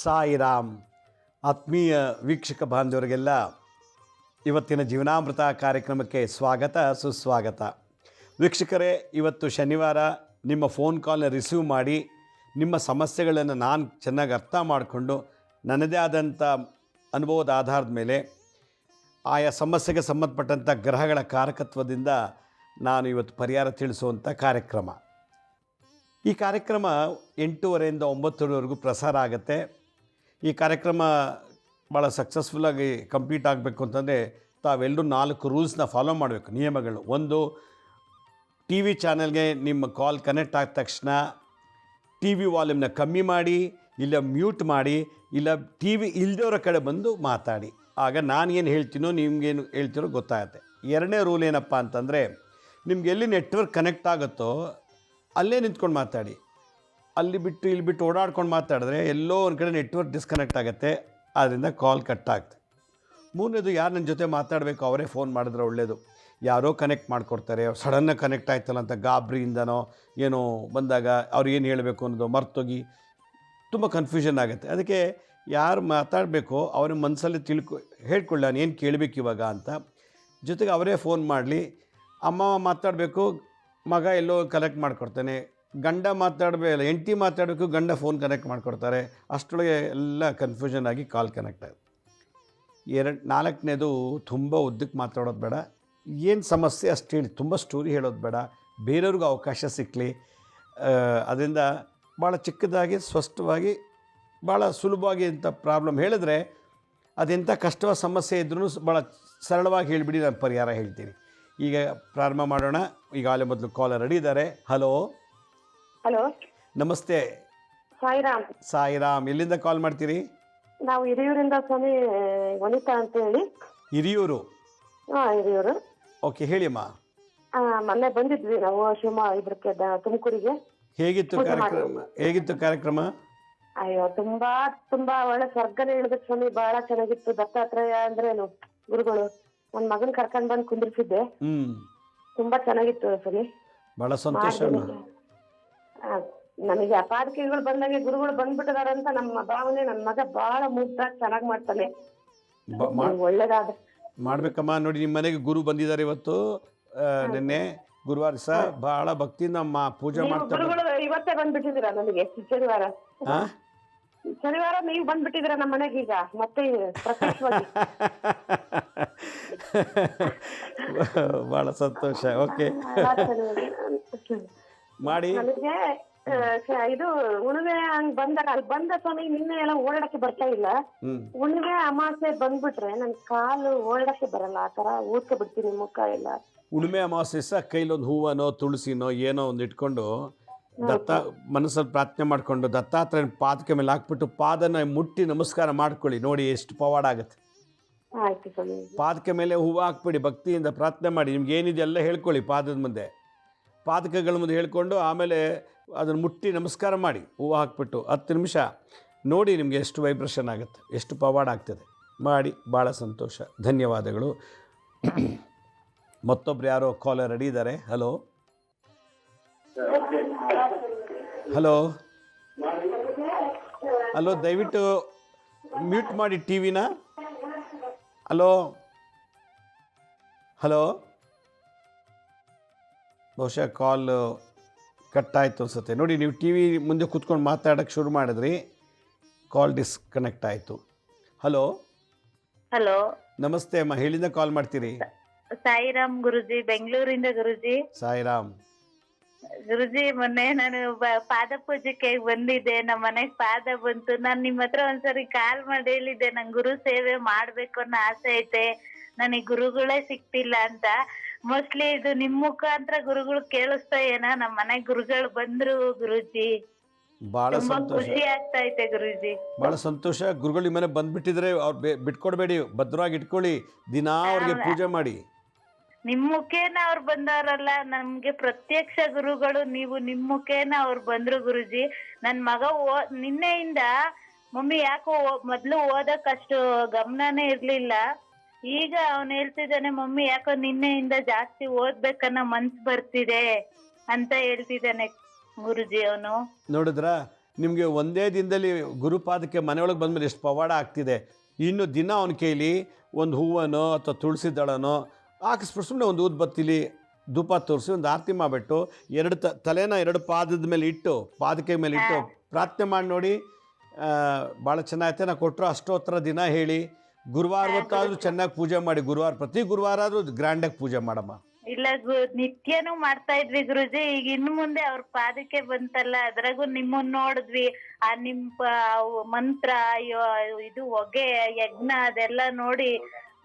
ಸಾಯಿರಾಮ್. ಆತ್ಮೀಯ ವೀಕ್ಷಕ ಬಾಂಧವರಿಗೆಲ್ಲ ಇವತ್ತಿನ ಜೀವನಾಮೃತ ಕಾರ್ಯಕ್ರಮಕ್ಕೆ ಸ್ವಾಗತ ಸುಸ್ವಾಗತ. ವೀಕ್ಷಕರೇ, ಇವತ್ತು ಶನಿವಾರ. ನಿಮ್ಮ ಫೋನ್ ಕಾಲ್ನ ರಿಸೀವ್ ಮಾಡಿ ನಿಮ್ಮ ಸಮಸ್ಯೆಗಳನ್ನು ನಾನು ಚೆನ್ನಾಗಿ ಅರ್ಥ ಮಾಡಿಕೊಂಡು ನನ್ನದೇ ಆದಂಥ ಅನುಭವದ ಆಧಾರದ ಮೇಲೆ ಆಯಾ ಸಮಸ್ಯೆಗೆ ಸಂಬಂಧಪಟ್ಟಂಥ ಗ್ರಹಗಳ ಕಾರಕತ್ವದಿಂದ ನಾನು ಇವತ್ತು ಪರಿಹಾರ ತಿಳಿಸುವಂಥ ಕಾರ್ಯಕ್ರಮ. ಈ ಕಾರ್ಯಕ್ರಮ 8:30ರಿಂದ 9:00ವರೆಗೂ ಪ್ರಸಾರ ಆಗುತ್ತೆ. ಈ ಕಾರ್ಯಕ್ರಮ ಭಾಳ ಸಕ್ಸಸ್ಫುಲ್ಲಾಗಿ ಕಂಪ್ಲೀಟ್ ಆಗಬೇಕು ಅಂತಂದರೆ ತಾವೆಲ್ಲರೂ 4 ರೂಲ್ಸ್ನ ಫಾಲೋ ಮಾಡಬೇಕು, ನಿಯಮಗಳು. ಒಂದು, ಟಿ ವಿ ಚಾನಲ್ಗೆ ನಿಮ್ಮ ಕಾಲ್ ಕನೆಕ್ಟ್ ಆದ ತಕ್ಷಣ ಟಿ ವಿ ವಾಲ್ಯೂಮ್ನ ಕಮ್ಮಿ ಮಾಡಿ, ಇಲ್ಲ ಮ್ಯೂಟ್ ಮಾಡಿ, ಇಲ್ಲ ಟಿ ವಿ ಇಲ್ದವರ ಕಡೆ ಬಂದು ಮಾತಾಡಿ. ಆಗ ನಾನು ಏನು ಹೇಳ್ತೀನೋ ನಿಮಗೇನು ಹೇಳ್ತೀರೋ ಗೊತ್ತಾಗುತ್ತೆ. ಎರಡನೇ ರೂಲ್ ಏನಪ್ಪ ಅಂತಂದರೆ, ನಿಮ್ಗೆ ಎಲ್ಲಿ ನೆಟ್ವರ್ಕ್ ಕನೆಕ್ಟ್ ಆಗುತ್ತೋ ಅಲ್ಲೇ ನಿಂತ್ಕೊಂಡು ಮಾತಾಡಿ. ಅಲ್ಲಿ ಬಿಟ್ಟು ಇಲ್ಲಿ ಬಿಟ್ಟು ಓಡಾಡ್ಕೊಂಡು ಮಾತಾಡಿದ್ರೆ ಎಲ್ಲೋ ಒಂದು ಕಡೆ ನೆಟ್ವರ್ಕ್ ಡಿಸ್ಕನೆಕ್ಟ್ ಆಗುತ್ತೆ, ಆದ್ದರಿಂದ ಕಾಲ್ ಕಟ್ ಆಗುತ್ತೆ. ಮೂರನೇದು, ಯಾರು ನನ್ನ ಜೊತೆ ಮಾತಾಡಬೇಕು ಅವರೇ ಫೋನ್ ಮಾಡಿದ್ರೆ ಒಳ್ಳೆಯದು. ಯಾರೋ ಕನೆಕ್ಟ್ ಮಾಡಿಕೊಡ್ತಾರೆ, ಸಡನ್ನಾಗಿ ಕನೆಕ್ಟ್ ಆಯ್ತಲ್ಲ ಅಂತ ಗಾಬರಿಯಿಂದನೋ ಏನೋ ಬಂದಾಗ ಅವ್ರು ಏನು ಹೇಳಬೇಕು ಅನ್ನೋದು ಮರ್ತೋಗಿ ತುಂಬ ಕನ್ಫ್ಯೂಷನ್ ಆಗುತ್ತೆ. ಅದಕ್ಕೆ ಯಾರು ಮಾತಾಡಬೇಕೋ ಅವ್ರ ಮನಸ್ಸಲ್ಲಿ ಹೇಳ್ಕೊಳ್ಳಿ, ನಾನು ಏನು ಕೇಳಬೇಕು ಇವಾಗ ಅಂತ. ಜೊತೆಗೆ ಅವರೇ ಫೋನ್ ಮಾಡಲಿ. ಅಮ್ಮ ಮಾತಾಡಬೇಕು, ಮಗ ಎಲ್ಲೋ ಕನೆಕ್ಟ್ ಮಾಡಿಕೊಡ್ತಾನೆ. ಗಂಡ ಮಾತಾಡಬೇಕು, ಹೆಂಡತಿ ಮಾತಾಡಬೇಕು, ಗಂಡ ಫೋನ್ ಕನೆಕ್ಟ್ ಮಾಡಿಕೊಡ್ತಾರೆ. ಅಷ್ಟರೊಳಗೆ ಎಲ್ಲ ಕನ್ಫ್ಯೂಷನ್ ಆಗಿ ಕಾಲ್ ಕನೆಕ್ಟ್ ಆಗುತ್ತೆ. ನಾಲ್ಕನೇದು, ತುಂಬ ಉದ್ದಕ್ಕೆ ಮಾತಾಡೋದು ಬೇಡ. ಏನು ಸಮಸ್ಯೆ ಅಷ್ಟು ಹೇಳಿ, ತುಂಬ ಸ್ಟೋರಿ ಹೇಳೋದು ಬೇಡ, ಬೇರೆಯವ್ರಿಗೂ ಅವಕಾಶ ಸಿಕ್ಕಲಿ. ಅದರಿಂದ ಭಾಳ ಚಿಕ್ಕದಾಗಿ ಸ್ಪಷ್ಟವಾಗಿ ಭಾಳ ಸುಲಭವಾಗಿ ಇಂಥ ಪ್ರಾಬ್ಲಮ್ ಹೇಳಿದ್ರೆ, ಅದೆಂಥ ಕಷ್ಟವಾದ ಸಮಸ್ಯೆ ಇದ್ರೂ ಭಾಳ ಸರಳವಾಗಿ ಹೇಳಿಬಿಡಿ, ನಾನು ಪರಿಹಾರ ಹೇಳ್ತೀನಿ. ಈಗ ಪ್ರಾರಂಭ ಮಾಡೋಣ. ಈಗಾಗಲೇ ಮೊದಲು ಕಾಲರ್ ರೆಡಿ ಇದ್ದಾರೆ. ಹಲೋ. ಹಲೋ, ನಮಸ್ತೆ. ಸಾಯಿರಾಮ್. ಸಾಯಿರಾಮ್, ಎಲ್ಲಿಂದ ಕಾಲ್ ಮಾಡ್ತೀರಿ? ನಾವು ಹಿರಿಯೂರಿಂದ ಸ್ವಾಮಿ, ವನಿತಾ ಅಂತ ಹೇಳಿ. ಹಿರಿಯೂರು? ಹಿರಿಯೂರು. ಓಕೆ, ಹೇಳಿಯಮ್ಮ. ಮೊನ್ನೆ ಬಂದಿದ್ವಿ ನಾವು ಇದಕ್ಕೆ ತುಮಕೂರಿಗೆ. ಹೇಗಿತ್ತು ಕಾರ್ಯಕ್ರಮ? ಅಯ್ಯೋ, ತುಂಬಾ ತುಂಬಾ ಒಳ್ಳೆ ಸ್ವರ್ಗನೇ ಹೇಳಿದ್ರು ಸ್ವಾಮಿ. ಬಹಳ ಚೆನ್ನಾಗಿತ್ತು. ದತ್ತಾತ್ರೇಯ ಅಂದ್ರೇನು ಗುರುಗಳು. ನನ್ ಮಗನ್ ಕರ್ಕೊಂಡ್ ಬಂದು ಕುಂದಿರ್ಸಿದ್ದೆ. ತುಂಬಾ ಚೆನ್ನಾಗಿತ್ತು ಸ್ವಾಮಿ. ಬಹಳ ಸಂತೋಷ. ನನಗೆ ಅಪಾದಕೆಗಳು ಬಂದಂಗೆ ಗುರುಗಳು ಬಂದ್ಬಿಟ್ಟಿದಾರೆ ಅಂತ ನಮ್ಮ ಭಾವನೆ. ನನ್ನ ಮಗ ಬಹಳ ಮುಗ್ಧಾಗಿ ಚೆನ್ನಾಗಿ ಮಾಡ್ತಾನೆ. ಒಳ್ಳೇದಾದ ಮಾಡ್ಬೇಕಮ್ಮ. ನೋಡಿ, ನಿಮ್ಮ ಮನೆಗೆ ಗುರು ಬಂದಿದ್ದಾರೆ ಇವತ್ತು. ನಿನ್ನೆ ಗುರುವಾರ ಸಹ ಬಹಳ ಭಕ್ತಿಯಿಂದ ಪೂಜೆ ಮಾಡ್ತಾರೆ. ಗುರುಗಳು ಇವತ್ತೇ ಬಂದ್ಬಿಟ್ಟಿದ್ದೀರಾ ನನಗೆ. ಶನಿವಾರ ನೀವು ಬಂದ್ಬಿಟ್ಟಿದ್ದೀರಾ ನಮ್ಮ ಮನೆಗೆ ಈಗ ಮತ್ತೆ ಪ್ರತ್ಯಕ್ಷವಾಗಿ. ಬಹಳ ಸಂತೋಷ. ಓಕೆ, ಮಾಡಿ. ನನಗೆ ಇದು ಉಣಿವೆ ಹಂಗ್ ಬಂದಾಗ ಅಲ್ಲಿ ಬಂದ ಸ್ವಾಮಿ ನಿನ್ನೆ ಎಲ್ಲ ಓಡಾಡಕ್ಕೆ ಬರ್ತಾ ಇಲ್ಲ. ಉಣಿವೆ ಅಮಾವಾಸ್ಯೆ ಬಂದ್ಬಿಟ್ರೆ ನನ್ ಕಾಲು ಓಡಾಡಕ್ಕೆ ಬರಲ್ಲ. ಆ ತರ ಊದ್ಕ ಬಿಡ್ತೀನಿ ಮುಖ ಎಲ್ಲ. ಉಣಿಮೆ ಅಮಾವಾಸ್ಯೆ ಸಹ ಕೈಲೊಂದು ಹೂವನೋ ತುಳಸಿನೋ ಏನೋ ಒಂದು ಇಟ್ಕೊಂಡು ಮನಸ್ಸಲ್ಲಿ ಪ್ರಾರ್ಥನೆ ಮಾಡಿಕೊಂಡು ದತ್ತಾತ್ರೇಯನ ಪಾದಕ್ಕೆ ಮೇಲೆ ಹಾಕ್ಬಿಟ್ಟು ಪಾದನ ಮುಟ್ಟಿ ನಮಸ್ಕಾರ ಮಾಡ್ಕೊಳ್ಳಿ. ನೋಡಿ ಎಷ್ಟು ಪವಾಡ ಆಗುತ್ತೆ. ಪಾದಕ್ಕೆ ಮೇಲೆ ಹೂವು ಹಾಕ್ಬಿಡಿ, ಭಕ್ತಿಯಿಂದ ಪ್ರಾರ್ಥನೆ ಮಾಡಿ. ನಿಮ್ಗೆ ಏನಿದೆ ಎಲ್ಲ ಹೇಳ್ಕೊಳ್ಳಿ. ಪಾದದ ಮುಂದೆ, ಪಾದಕಗಳ ಮುಂದೆ ಹೇಳ್ಕೊಂಡು ಆಮೇಲೆ ಅದನ್ನು ಮುಟ್ಟಿ ನಮಸ್ಕಾರ ಮಾಡಿ ಹೂವು ಹಾಕ್ಬಿಟ್ಟು 10 ನಿಮಿಷ ನೋಡಿ. ನಿಮಗೆ ಎಷ್ಟು ವೈಬ್ರೇಷನ್ ಆಗುತ್ತೆ, ಎಷ್ಟು ಪವಾಡ ಆಗ್ತದೆ. ಮಾಡಿ. ಭಾಳ ಸಂತೋಷ. ಧನ್ಯವಾದಗಳು. ಮತ್ತೊಬ್ರು ಯಾರೋ ಕಾಲರ್ ರೆಡಿ ಇದ್ದಾರೆ. ಹಲೋ. ಹಲೋ. ಹಲೋ, ದಯವಿಟ್ಟು ಮ್ಯೂಟ್ ಮಾಡಿ ಟಿ ವಿನ. ಹಲೋ. ಹಲೋ. ಬಹುಶಃ ಕಾಲ್ ಕಟ್ ಆಯಿತು ಅನ್ಸುತ್ತೆ. ನೋಡಿ, ನೀವು ಟಿ ವಿ ಮುಂದೆ ಕೂತ್ಕೊಂಡು ಮಾತಾಡೋಕ್ಕೆ ಶುರು ಮಾಡಿದ್ರಿ, ಕಾಲ್ ಡಿಸ್ಕನೆಕ್ಟ್ ಆಯಿತು. ಹಲೋ. ಹಲೋ, ನಮಸ್ತೆ ಅಮ್ಮ. ಹೇಳಿಂದ ಕಾಲ್ ಮಾಡ್ತೀರಿ? ಸಾಯಿರಾಮ್ ಗುರುಜಿ, ಬೆಂಗಳೂರಿಂದ ಗುರುಜಿ. ಸಾಯಿರಾಮ್ ಗುರುಜಿ, ಮೊನ್ನೆ ನಾನು ಪಾದ ಪೂಜೆಗೆ ಬಂದಿದ್ದೆ. ನಮ್ಮ ಮನೆಗ್ ಪಾದ ಬಂತು. ನಾನ್ ನಿಮ್ಮ ಹತ್ರ ಒಂದ್ಸರಿ ಕಾಲ್ ಮಾಡಿ ಹೇಳಿದ್ದೆ, ನಂಗೆ ಗುರು ಸೇವೆ ಮಾಡ್ಬೇಕು ಅನ್ನೋ ಆಸೆ ಐತೆ, ನನಗ್ ಗುರುಗಳೇ ಸಿಕ್ತಿಲ್ಲ ಅಂತ. ಮೋಸ್ಟ್ಲಿ ಇದು ನಿಮ್ ಮುಖಾಂತರ ಗುರುಗಳು ಕೇಳಿಸ್ತಾ ಏನೋ. ನಮ್ಮ ಮನೆಗ್ ಗುರುಗಳು ಬಂದ್ರು ಗುರುಜಿ. ಬಹಳ ಸಂತೋಷ. ಖುಷಿ ಆಗ್ತಾ ಐತೆ ಗುರುಜಿ. ಬಹಳ ಸಂತೋಷ. ಗುರುಗಳು ನಿಮ್ಮ ಮನೆ ಬಂದ್ಬಿಟ್ಟಿದ್ರೆ ಅವ್ರು ಬಿಟ್ಕೊಡ್ಬೇಡಿ, ಭದ್ರವಾಗಿ ಇಟ್ಕೊಳ್ಳಿ. ದಿನಾ ಅವ್ರಿಗೆ ಪೂಜೆ ಮಾಡಿ. ನಿಮ್ ಮುಖೇನ ಅವ್ರು ಬಂದವರಲ್ಲ, ನಮ್ಗೆ ಪ್ರತ್ಯಕ್ಷ ಗುರುಗಳು ನೀವು. ನಿಮ್ ಮುಖೇನ ಅವ್ರು ಬಂದ್ರು ಗುರುಜಿ. ನನ್ ಮಗ ನಿನ್ನೆಯಿಂದ ಮಮ್ಮಿ ಯಾಕೋ ಮೊದ್ಲು ಓದಕ್ ಅಷ್ಟು ಗಮನನೇ ಇರ್ಲಿಲ್ಲ. ಈಗ ಅವ್ನು ಹೇಳ್ತಿದ್ದಾನೆ, ಮಮ್ಮಿ ಯಾಕೋ ನಿನ್ನೆಯಿಂದ ಜಾಸ್ತಿ ಓದ್ಬೇಕನ್ನೋ ಮನ್ಸ್ ಬರ್ತಿದೆ ಅಂತ ಹೇಳ್ತಿದ್ದಾನೆ ಗುರುಜಿ. ಅವನು ನೋಡಿದ್ರ, ನಿಮಗೆ ಒಂದೇ ದಿನದಲ್ಲಿ ಗುರುಪಾದಕ್ಕೆ ಮನೆಯೊಳಗೆ ಬಂದಮೇಲೆ ಎಷ್ಟು ಪವಾಡ ಆಗ್ತಿದೆ. ಇನ್ನು ದಿನ ಅವನ ಕೈಲಿ ಒಂದು ಹೂವನೋ ಅಥವಾ ತುಳಸಿ ದಳನೋ ಹಾಕಿಸ್ಬಿಟ್ಟು ಸುಮ್ಮನೆ ಒಂದು ಊದ್ಬತ್ತಿಲಿ ಧೂಪ ತೋರಿಸಿ ಒಂದು ಆರತಿ ಮಾಡಿಬಿಟ್ಟು ತಲೆನ 2 ಪಾದದ ಮೇಲೆ ಇಟ್ಟು ಪಾದಕ್ಕೆ ಮೇಲೆ ಇಟ್ಟು ಪ್ರಾರ್ಥನೆ ಮಾಡಿ ನೋಡಿ. ಭಾಳ ಚೆನ್ನಾಗೈತೆ. ನಾನು ಕೊಟ್ಟರು ಅಷ್ಟೋತ್ತರ ದಿನ ಹೇಳಿ, ಗುರುವಾರ ಹೊತ್ತಾದರೂ ಚೆನ್ನಾಗಿ ಪೂಜೆ ಮಾಡಿ. ಪ್ರತಿ ಗುರುವಾರ ಆದರೂ ಗ್ರ್ಯಾಂಡಾಗಿ ಪೂಜೆ ಮಾಡಮ್ಮ. ಇಲ್ಲ ನಿತ್ಯನೂ ಮಾಡ್ತಾ ಇದ್ವಿ ಗುರುಜಿ. ಈಗ ಇನ್ನು ಮುಂದೆ ಅವ್ರ ಪಾದಕ್ಕೆ ಬಂತಲ್ಲ, ಅದ್ರಾಗೂ ನಿಮ್ಮನ್ನ ನೋಡಿದ್ವಿ. ಆ ಮಂತ್ರ, ಇದು ಹೊಗೆ ಯಜ್ಞ ಅದೆಲ್ಲ ನೋಡಿ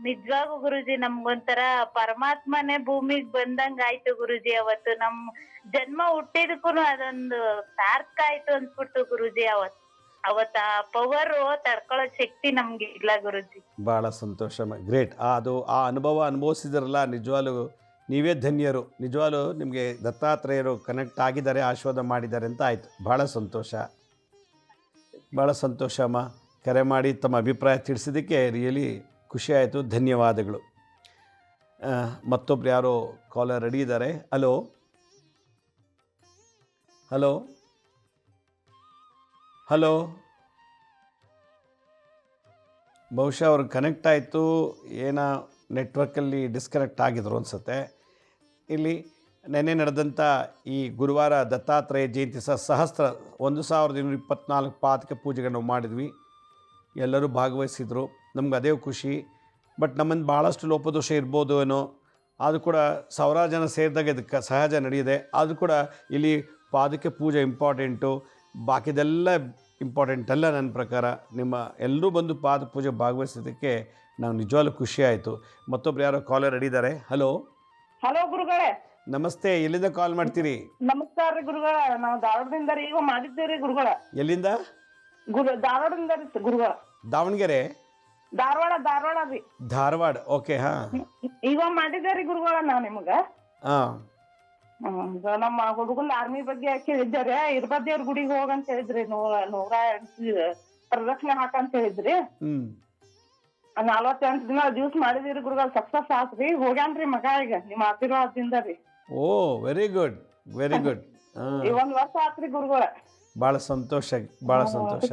ನಿಜವಾಗೂ ಗುರುಜಿ ನಮ್ಗೊಂಥರ ಪರಮಾತ್ಮನೇ ಭೂಮಿಗ್ ಬಂದಂಗ ಆಯ್ತು ಗುರುಜಿ. ಅವತ್ತು ನಮ್ ಜನ್ಮ ಹುಟ್ಟಿದಕ್ಕೂ ಅದೊಂದು ಸಾರ್ಥಕ ಆಯ್ತು ಅನ್ಸ್ಬಿಟ್ಟು ಗುರುಜಿ. ಅವತ್ತ ಆ ಪವರ್ ತಡ್ಕೊಳ್ಳೋ ಶಕ್ತಿ ನಮ್ಗೆ ಇಲ್ಲ ಗುರುಜಿ. ಭಾಳ ಸಂತೋಷ, ಗ್ರೇಟ್. ಆ ಅನುಭವ ಅನುಭವಿಸಿದ್ರಲ್ಲ, ನಿಜವಾಗ್ಲೂ ನೀವೇ ಧನ್ಯರು. ನಿಜವಾಗ್ಲೂ ನಿಮಗೆ ದತ್ತಾತ್ರೇಯರು ಕನೆಕ್ಟ್ ಆಗಿದ್ದಾರೆ, ಆಶೀರ್ವಾದ ಮಾಡಿದ್ದಾರೆ ಅಂತ ಆಯಿತು. ಭಾಳ ಸಂತೋಷ, ಭಾಳ ಸಂತೋಷ ಅಮ್ಮ. ಕರೆ ಮಾಡಿ ತಮ್ಮ ಅಭಿಪ್ರಾಯ ತಿಳಿಸಿದ್ದಕ್ಕೆ ರಿಯಲಿ ಖುಷಿ ಆಯಿತು. ಧನ್ಯವಾದಗಳು. ಮತ್ತೊಬ್ರು ಯಾರೋ ಕಾಲರ್ ರೆಡಿ ಇದ್ದಾರೆ. Hello hello hello. ಬಹುಶಃ ಅವ್ರಿಗೆ ಕನೆಕ್ಟ್ ಆಯಿತು, ಏನೋ ನೆಟ್ವರ್ಕಲ್ಲಿ ಡಿಸ್ಕನೆಕ್ಟ್ ಆಗಿದ್ರು ಅನಿಸುತ್ತೆ. ಇಲ್ಲಿ ನೆನ್ನೆ ನಡೆದಂಥ ಈ ಗುರುವಾರ ದತ್ತಾತ್ರೇಯ ಜಯಂತಿ ಸಹಸ್ರ 1224 ಪಾದಕ ಪೂಜೆಗಳನ್ನು ಮಾಡಿದ್ವಿ. ಎಲ್ಲರೂ ಭಾಗವಹಿಸಿದರು. ನಮ್ಗೆ ಅದೇ ಖುಷಿ. ಬಟ್ ನಮ್ಮನ್ನು ಭಾಳಷ್ಟು ಲೋಪದೋಷ ಇರ್ಬೋದು ಏನೋ, ಅದು ಕೂಡ ಸಾವಿರಾರು ಜನ ಸೇರಿದಾಗ ಇದಕ್ಕೆ ಸಹಜ ನಡೆಯಿದೆ. ಆದರೂ ಕೂಡ ಇಲ್ಲಿ ಪಾದಕ್ಕೆ ಪೂಜೆ ಇಂಪಾರ್ಟೆಂಟು, ಬಾಕಿದೆಲ್ಲ ಇಂಪಾರ್ಟೆಂಟ್ ಅಲ್ಲ ನನ್ನ ಪ್ರಕಾರ. ನಿಮ್ಮ ಎಲ್ಲರೂ ಬಂದು ಪಾದ ಪೂಜೆ ಭಾಗವಹಿಸಿದ್ದಕ್ಕೆ ನಾವು ನಿಜವಾಗ್ಲೂ ಖುಷಿ ಆಯಿತು. ಮತ್ತೊಬ್ರು ಯಾರೋ ಕಾಲರ್ ರೆಡಿ ಇದ್ದಾರೆ. ಹಲೋ ಹಲೋ ಗುರುಗಳೇ, ನಮಸ್ತೆ. ಎಲ್ಲಿಂದ ಕಾಲ್ ಮಾಡ್ತೀರಿ? ನಮಸ್ಕಾರ ರೀ ಗುರುಗಳ. ನಾವು ಧಾರವಾಡದಿಂದ ರೀ ಈಗ ಮಾಡಿದ್ದೇವ್ರಿ ಗುರುಗಳ. ಎಲ್ಲಿಂದ? ಧಾರವಾಡದಿಂದ ರೀ ಗುರುಗಳ. ದಾವಣಗೆರೆ? ಧಾರವಾಡ ರೀ. ಧಾರವಾಡ, ಓಕೆ. ಹಾಂ, ಈಗ ಮಾಡಿದ್ದೇರಿ ಗುರುಗಳ. ನಾವು ನಿಮಗ ಹಾಂ ನಮ್ಮ ಹುಡುಗನ ಆರ್ಮಿ ಬಗ್ಗೆ ಕೇಳಿದ್ದಾರೆ. ಇರ್ಬದ್ದೇವ್ರ ಗುಡಿಗೆ ಹೋಗಂತ ಹೇಳಿದ್ರಿ. 108 ಪ್ರದಕ್ಷಿಣೆ ಹಾಕಂತ ಹೇಳಿದ್ರಿ. 48 ದಿವಸ ಮಾಡಿದಿರಿ ಗುರುಗಳ. ಸಕ್ಸಸ್ ಆತ್ರಿ. ಹೋಗ್ಯಾನ್ರಿ ಮಗ ಈಗ ನಿಮ್ಮ ಆಶೀರ್ವಾದದಿಂದ ರೀ. ಓ, ವೆರಿ ಗುಡ್, ವೆರಿ ಗುಡ್. ಈ 1 ವರ್ಷ ಆತ್ರಿ ಗುರುಗಳ. ಭಾಳ ಸಂತೋಷ, ಭಾಳ ಸಂತೋಷ.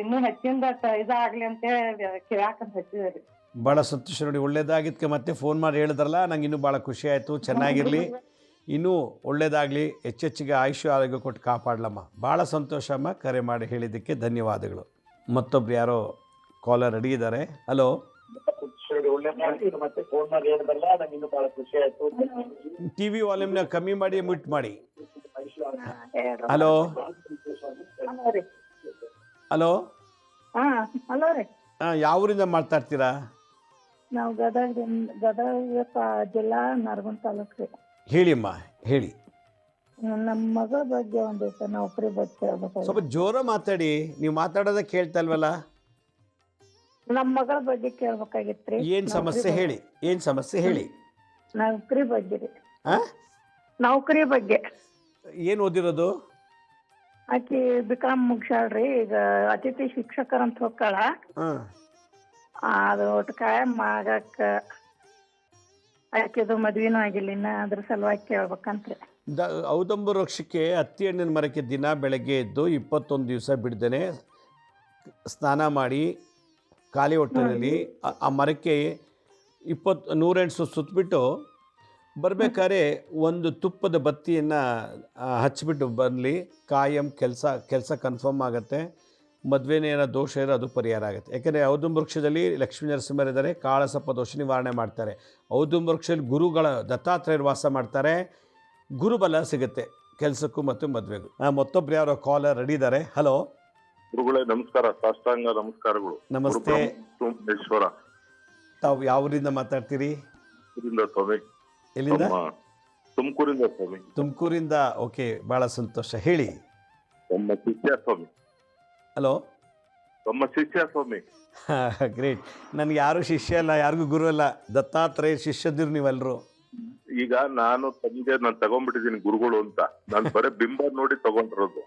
ಇನ್ನೂ ಹೆಚ್ಚಿಂದ ಇದಾಗ್ಲಿ ಅಂತ ಕೇಳಾಕಂತ ಹಚ್ಚಿದ್ರಿ. ಭಾಳ ಸಂತೋಷ ನೋಡಿ. ಒಳ್ಳೇದಾಗಿದ್ದಕ್ಕೆ ಮತ್ತೆ ಫೋನ್ ಮಾಡಿ ಹೇಳಿದ್ರಲ್ಲ, ನಂಗೆ ಇನ್ನೂ ಭಾಳ ಖುಷಿ ಆಯಿತು. ಚೆನ್ನಾಗಿರಲಿ, ಇನ್ನೂ ಒಳ್ಳೇದಾಗಲಿ, ಹೆಚ್ಚೆಚ್ಚಿಗೆ ಆಯುಷ್ಯ ಆರೋಗ್ಯ ಕೊಟ್ಟು ಕಾಪಾಡಲಮ್ಮ. ಭಾಳ ಸಂತೋಷ ಅಮ್ಮ, ಕರೆ ಮಾಡಿ ಹೇಳಿದ್ದಕ್ಕೆ ಧನ್ಯವಾದಗಳು. ಮತ್ತೊಬ್ರು ಯಾರೋ ಕಾಲರ್ ರೆಡಿ ಇದ್ದಾರೆ. ಹಲೋ, ಟಿ ವಿ ವಾಲ್ಯೂಮ್ನ ಕಮ್ಮಿ ಮಾಡಿ ಮ್ಯೂಟ್ ಮಾಡಿ. Hello hello. ಹಲೋ ರೀ. ಯಾವ ಊರಿಂದ ಮಾತಾಡ್ತೀರಾ? ನಾವು ಗದಗ ಜಿಲ್ಲಾ ನರಗುಂದ ತಾಲೂಕು ರೀ. ಹೇಳಿಮ್ಮ, ಹೇಳಿ. ನಮ್ಮ ಮಗಳ ಬಗ್ಗೆ ಒಂದಿತ್ತು ನೌಕರಿ ಬಗ್ಗೆ ಹೇಳ್ಬೇಕು. ಸ್ವಲ್ಪ ಜೋರ ಮಾತಾಡಿ, ನೀವು ಮಾತಾಡೋದ ಕೇಳ್ತಾ ಇಲ್ವಲ್ಲ. ನಮ್ಮ ಮಗಳ ಬಗ್ಗೆ ಕೇಳ್ಬೇಕಾಗಿತ್ರಿ. ಏನು ಸಮಸ್ಯೆ ಹೇಳಿ, ಏನು ಸಮಸ್ಯೆ ಹೇಳಿ. ನೌಕರಿ ಬಗ್ಗೆ ರೀ. ನೌಕರಿ ಬಗ್ಗೆ. ಏನು ಓದಿರೋದು? ಆಕಿ ಬಿಕಾಂ ಮುಗ್ಸಾಳ್ರಿ. ಈಗ ಅತಿಥಿ ಶಿಕ್ಷಕರಂತ ಹೋಗ್ತಾಳ. ಅದು ಒಟ್ಟು ಕಾಯಂ ಆಗಕ್ಕ ಆಕಿದು ಮದ್ವಿನೂ ಆಗಿಲ್ಲ ಇನ್ನ. ಅದ್ರ ಸಲುವಾಗಿ ಕೇಳ್ಬೇಕಂತ್ರಿ. ಔದಂಬರ ವೃಕ್ಷಕ್ಕೆ ಹತ್ತಿ ಹಣ್ಣಿನ ಮರಕ್ಕೆ ದಿನ ಬೆಳಗ್ಗೆ ಎದ್ದು 21 ದಿವಸ ಬಿಡ್ದೇನೆ ಸ್ನಾನ ಮಾಡಿ ಖಾಲಿ ಹೊಟ್ಟೆನಲ್ಲಿ ಆ ಮರಕ್ಕೆ 108 ಸುತ್ತಬಿಟ್ಟು ಬರಬೇಕಾದ್ರೆ ಒಂದು ತುಪ್ಪದ ಬತ್ತಿಯನ್ನು ಹಚ್ಚಿಬಿಟ್ಟು ಬರಲಿ. ಕಾಯಂ ಕೆಲಸ ಕನ್ಫರ್ಮ್ ಆಗುತ್ತೆ. ಮದುವೆನೇ ಏನೋ ದೋಷ ಇರೋ ಅದು ಪರಿಹಾರ ಆಗುತ್ತೆ. ಯಾಕೆಂದರೆ ಔದುಂಬ ವೃಕ್ಷದಲ್ಲಿ ಲಕ್ಷ್ಮೀ ನರಸಿಂಹರಿದ್ದಾರೆ, ಕಾಳಸಪ್ಪ ದೋಷ ನಿವಾರಣೆ ಮಾಡ್ತಾರೆ. ಔದುಂಬ ವೃಕ್ಷದಲ್ಲಿ ಗುರುಗಳ ದತ್ತಾತ್ರೇಯರು ವಾಸ ಮಾಡ್ತಾರೆ. ಗುರುಬಲ ಸಿಗುತ್ತೆ ಕೆಲಸಕ್ಕೂ ಮತ್ತು ಮದುವೆಗೂ. ಮತ್ತೊಬ್ರು ಯಾರೋ ಕಾಲರ್ ರೆಡಿ ಇದ್ದಾರೆ. ಹಲೋ ಗುರುಗಳೇ, ನಮಸ್ಕಾರ. ಸಾಷ್ಟಾಂಗ ನಮಸ್ಕಾರಗಳು. ನಮಸ್ತೆ. ಈಶ್ವರ. ತಾವು ಯಾವ ಊರಿಂದ ಮಾತಾಡ್ತೀರಿ? ಸ್ವಾಮಿ. ಎಲ್ಲಿಂದ? ತುಮಕೂರಿಂದ ಸ್ವಾಮಿ. ತುಮಕೂರಿಂದ, ಓಕೆ, ಭಾಳ ಸಂತೋಷ. ಹೇಳಿ. ನಮ್ಮ ಶಿಷ್ಯ ಸ್ವಾಮಿ. ಹಲೋ, ನಮ್ಮ ಶಿಷ್ಯ ಸ್ವಾಮಿ. ಗ್ರೇಟ್. ನನಗೆ ಯಾರು ಶಿಷ್ಯ ಅಲ್ಲ, ಯಾರಿಗೂ ಗುರು ಅಲ್ಲ. ದತ್ತಾತ್ರೇಯ ಶಿಷ್ಯದಿರು ನೀವೆಲ್ಲರೂ. ಈಗ ನಾನು ತಗೊಂಡ್ಬಿಟ್ಟಿದ್ದೀನಿ ಗುರುಗಳು ಅಂತ. ನಾನು ಬರೀ ಬಿಂಬ ನೋಡಿ ತಗೊಂಡಿರೋದು.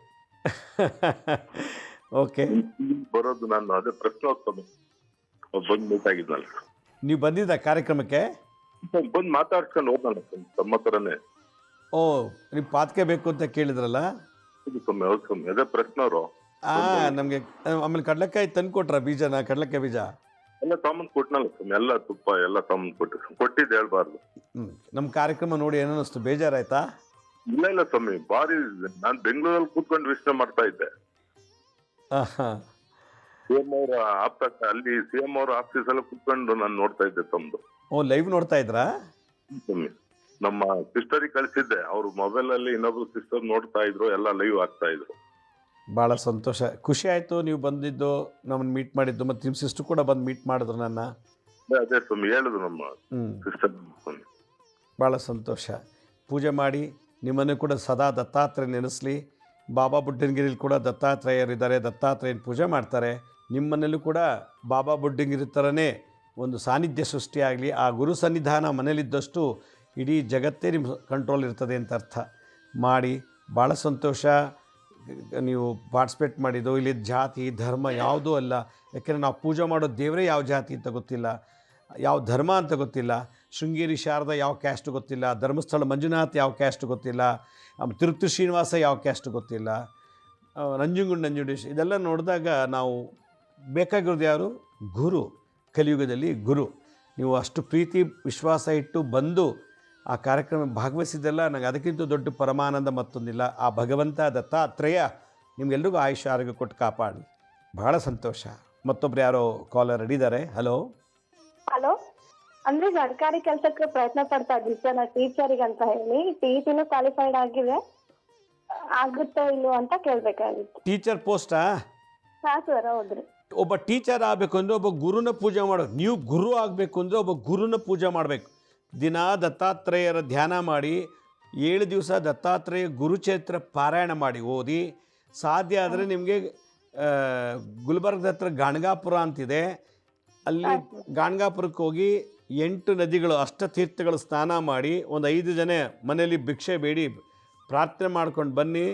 ಓಕೆ, ಬರೋದು ನಾನು ಅದೇ ಪ್ರಶ್ನೋತ್ತಮ ಬಂದು ಮೀಟ್ ಆಗಿದ್ನಲ್ಲ. ನೀವು ಬಂದಿದ್ದ ಕಾರ್ಯಕ್ರಮಕ್ಕೆ? ಬಂದು ಮಾತಾಡ್ಸ್ಕೊಂಡು ಹೋಗೋಣ ತಮ್ಮ ಹತ್ರನೇ. ಓ, ನೀವು ಪಾತ್ಕೆ ಬೇಕು ಅಂತ ಕೇಳಿದ್ರಲ್ಲ? ಸ್ವಾಮಿ ಹೌದು ಸ್ವಾಮಿ ಅದೇ ಪ್ರಶ್ನವ್ರು ನಮಗೆ ಆಮೇಲೆ ಕಡಲೆಕಾಯಿ ತಂದು ಕೊಟ್ರ ಬೀಜನ, ಕಡಲೆಕಾಯಿ ಬೀಜ ಎಲ್ಲ ತಗೊಂಡ್ ಕೊಟ್ನಲ್ಲ ಸ್ವಾಮಿ, ಎಲ್ಲ ತುಪ್ಪ ಎಲ್ಲ ತಗೊಂಡ್ ಕೊಟ್ಟಿದ್ದು ಹೇಳ್ಬಾರ್ದು. ನಮ್ಮ ಕಾರ್ಯಕ್ರಮ ನೋಡಿ ಏನನ್ನಿಸ್ತು, ಬೇಜಾರಾಯ್ತಾ? ಇಲ್ಲ ಸ್ವಾಮಿ, ಬಾರಿ ನಾನ್ ಬೆಂಗಳೂರಲ್ಲಿ ಕೂತ್ಕೊಂಡು ವಿಶ್ಲೇಷಣೆ ಮಾಡ್ತಾ ಇದ್ದೆ. ಸಿಎಂ ಅವ್ರ ಅಲ್ಲಿ ಸಿಎಂ ಅವ್ರ ಆಫೀಸ್ ಎಲ್ಲ ಕೂತ್ಕೊಂಡು ನಾನು ನೋಡ್ತಾ ಇದ್ದೆ ತಮ್ದು. ಓ, ಲೈವ್ ನೋಡ್ತಾ ಇದ್ರಾ? ಸ್ವಾಮಿ ನಮ್ಮ ಸಿಸ್ಟರಿಗೆ ಕಳಿಸಿದ್ದೆ, ಅವ್ರು ಮೊಬೈಲ್ ಅಲ್ಲಿ ಇನ್ನೊಬ್ರು ಸಿಸ್ಟರ್ ನೋಡ್ತಾ ಇದ್ರು, ಎಲ್ಲ ಲೈವ್ ಆಗ್ತಾ ಇದ್ರು. ಭಾಳ ಸಂತೋಷ, ಖುಷಿ ಆಯಿತು ನೀವು ಬಂದಿದ್ದು, ನಮ್ಮನ್ನು ಮೀಟ್ ಮಾಡಿದ್ದು, ಮತ್ತು ನಿಮ್ಮ ಸಿಸ್ಟರ್ ಕೂಡ ಬಂದು ಮೀಟ್ ಮಾಡಿದ್ರು ನನ್ನ. ಅದೇ ಸ್ವಾಮಿ ಹೇಳಿದ್ರು ನಮ್ಮ ಸಿಸ್ಟರ್. ಭಾಳ ಸಂತೋಷ. ಪೂಜೆ ಮಾಡಿ ನಿಮ್ಮನ್ನು ಕೂಡ ಸದಾ ದತ್ತಾತ್ರೇಯ ನೆನೆಸಲಿ. ಬಾಬಾ ಬುಡ್ಡನಗಿರಿಲಿ ಕೂಡ ದತ್ತಾತ್ರೇಯರಿದ್ದಾರೆ, ದತ್ತಾತ್ರೇಯನ ಪೂಜೆ ಮಾಡ್ತಾರೆ. ನಿಮ್ಮನೇಲೂ ಕೂಡ ಬಾಬಾ ಬುಡ್ಡನಗಿರಿ ಥರನೇ ಒಂದು ಸಾನ್ನಿಧ್ಯ ಸೃಷ್ಟಿಯಾಗಲಿ. ಆ ಗುರು ಸನ್ನಿಧಾನ ಮನೇಲಿದ್ದಷ್ಟು ಇಡೀ ಜಗತ್ತೇ ನಿಮ್ಮ ಕಂಟ್ರೋಲ್ ಇರ್ತದೆ ಅಂತ ಅರ್ಥ. ಮಾಡಿ ಭಾಳ ಸಂತೋಷ. ನೀವು ಪಾರ್ಟಿಸಿಪೇಟ್ ಮಾಡಿದ್ದು ಇಲ್ಲಿ ಜಾತಿ ಧರ್ಮ ಯಾವುದೂ ಅಲ್ಲ. ಯಾಕೆಂದರೆ ನಾವು ಪೂಜೆ ಮಾಡೋ ದೇವರೇ ಯಾವ ಜಾತಿ ಅಂತ ಗೊತ್ತಿಲ್ಲ, ಯಾವ ಧರ್ಮ ಅಂತ ಗೊತ್ತಿಲ್ಲ. ಶೃಂಗೇರಿ ಶಾರದಾ ಯಾವ ಕ್ಯಾಸ್ಟ್ ಗೊತ್ತಿಲ್ಲ, ಧರ್ಮಸ್ಥಳ ಮಂಜುನಾಥ್ ಯಾವ ಕ್ಯಾಸ್ಟ್ ಗೊತ್ತಿಲ್ಲ, ತಿರುಪತಿ ಶ್ರೀನಿವಾಸ ಯಾವ ಕ್ಯಾಸ್ಟ್ ಗೊತ್ತಿಲ್ಲ, ನಂಜುಂಗು ನಂಜುಂಡೇಶ್ ಇದೆಲ್ಲ ನೋಡಿದಾಗ ನಾವು ಬೇಕಾಗಿರೋದು ಯಾರು? ಗುರು. ಕಲಿಯುಗದಲ್ಲಿ ಗುರು. ನೀವು ಅಷ್ಟು ಪ್ರೀತಿ ವಿಶ್ವಾಸ ಇಟ್ಟು ಬಂದು ಆ ಕಾರ್ಯಕ್ರಮ ಭಾಗವಹಿಸಿದ್ದೆಲ್ಲ ನನಗೆ ಅದಕ್ಕಿಂತ ದೊಡ್ಡ ಪರಮಾನಂದ ಮತ್ತೊಂದಿಲ್ಲ. ಆ ಭಗವಂತ ದತ್ತಾತ್ರೇಯ ನಿಮಗೆಲ್ರಿಗೂ ಆಯುಷ್ಯ ಆರೋಗ್ಯ ಕೊಟ್ಟು ಕಾಪಾಡಲಿ. ಭಾಳ ಸಂತೋಷ. ಮತ್ತೊಬ್ರು ಯಾರೋ ಕಾಲರ್ ರೆಡಿದ್ದಾರೆ. ಹಲೋ ಹಲೋ, ಅಂದ್ರೆ ಸರ್ಕಾರಿ ಕೆಲಸಕ್ಕೆ ಪ್ರಯತ್ನ ಪಡ್ತಾ ಇದ್ದೀನಿ ಸರ್, ನಾನು ಟೀಚರಿಗೆ ಅಂತ ಹೇಳಿ. ಟಿಇಟಿನೂ ಕ್ವಾಲಿಫೈಡ್ ಆಗಿದೆ, ಆಗುತ್ತೋ ಇಲ್ಲೋ ಅಂತ ಕೇಳ್ಬೇಕಾಗಿತ್ತು. ಟೀಚರ್ ಪೋಸ್ಟಾ? ಹಾಂ ಸರ್, ಹೌದ್ರಿ. ಒಬ್ಬ ಟೀಚರ್ ಆಗಬೇಕು ಅಂದರೆ ಒಬ್ಬ ಗುರುನ ಪೂಜೆ ಮಾಡಬೇಕು. ನೀವು ಗುರು ಆಗಬೇಕು ಅಂದರೆ ಒಬ್ಬ ಗುರುನ ಪೂಜೆ ಮಾಡಬೇಕು. ದಿನ ದತ್ತಾತ್ರೇಯರ ಧ್ಯಾನ ಮಾಡಿ 7 ದಿವಸ ದತ್ತಾತ್ರೇಯ ಗುರುಚರಿತ್ರ ಪಾರಾಯಣ ಮಾಡಿ ಓದಿ. ಸಾಧ್ಯ ಆದರೆ ನಿಮಗೆ ಗುಲ್ಬರ್ಗದ ಹತ್ರ ಗಾಣಗಾಪುರ ಅಂತಿದೆ, ಅಲ್ಲಿ ಗಾಣಗಾಪುರಕ್ಕೆ ಹೋಗಿ 8 ನದಿಗಳು ಅಷ್ಟತೀರ್ಥಗಳು ಸ್ನಾನ ಮಾಡಿ ಒಂದು 5 ಜನ ಮನೆಯಲ್ಲಿ ಭಿಕ್ಷೆ ಬೇಡಿ ಪ್ರಾರ್ಥನೆ ಮಾಡ್ಕೊಂಡು ಬನ್ನಿ.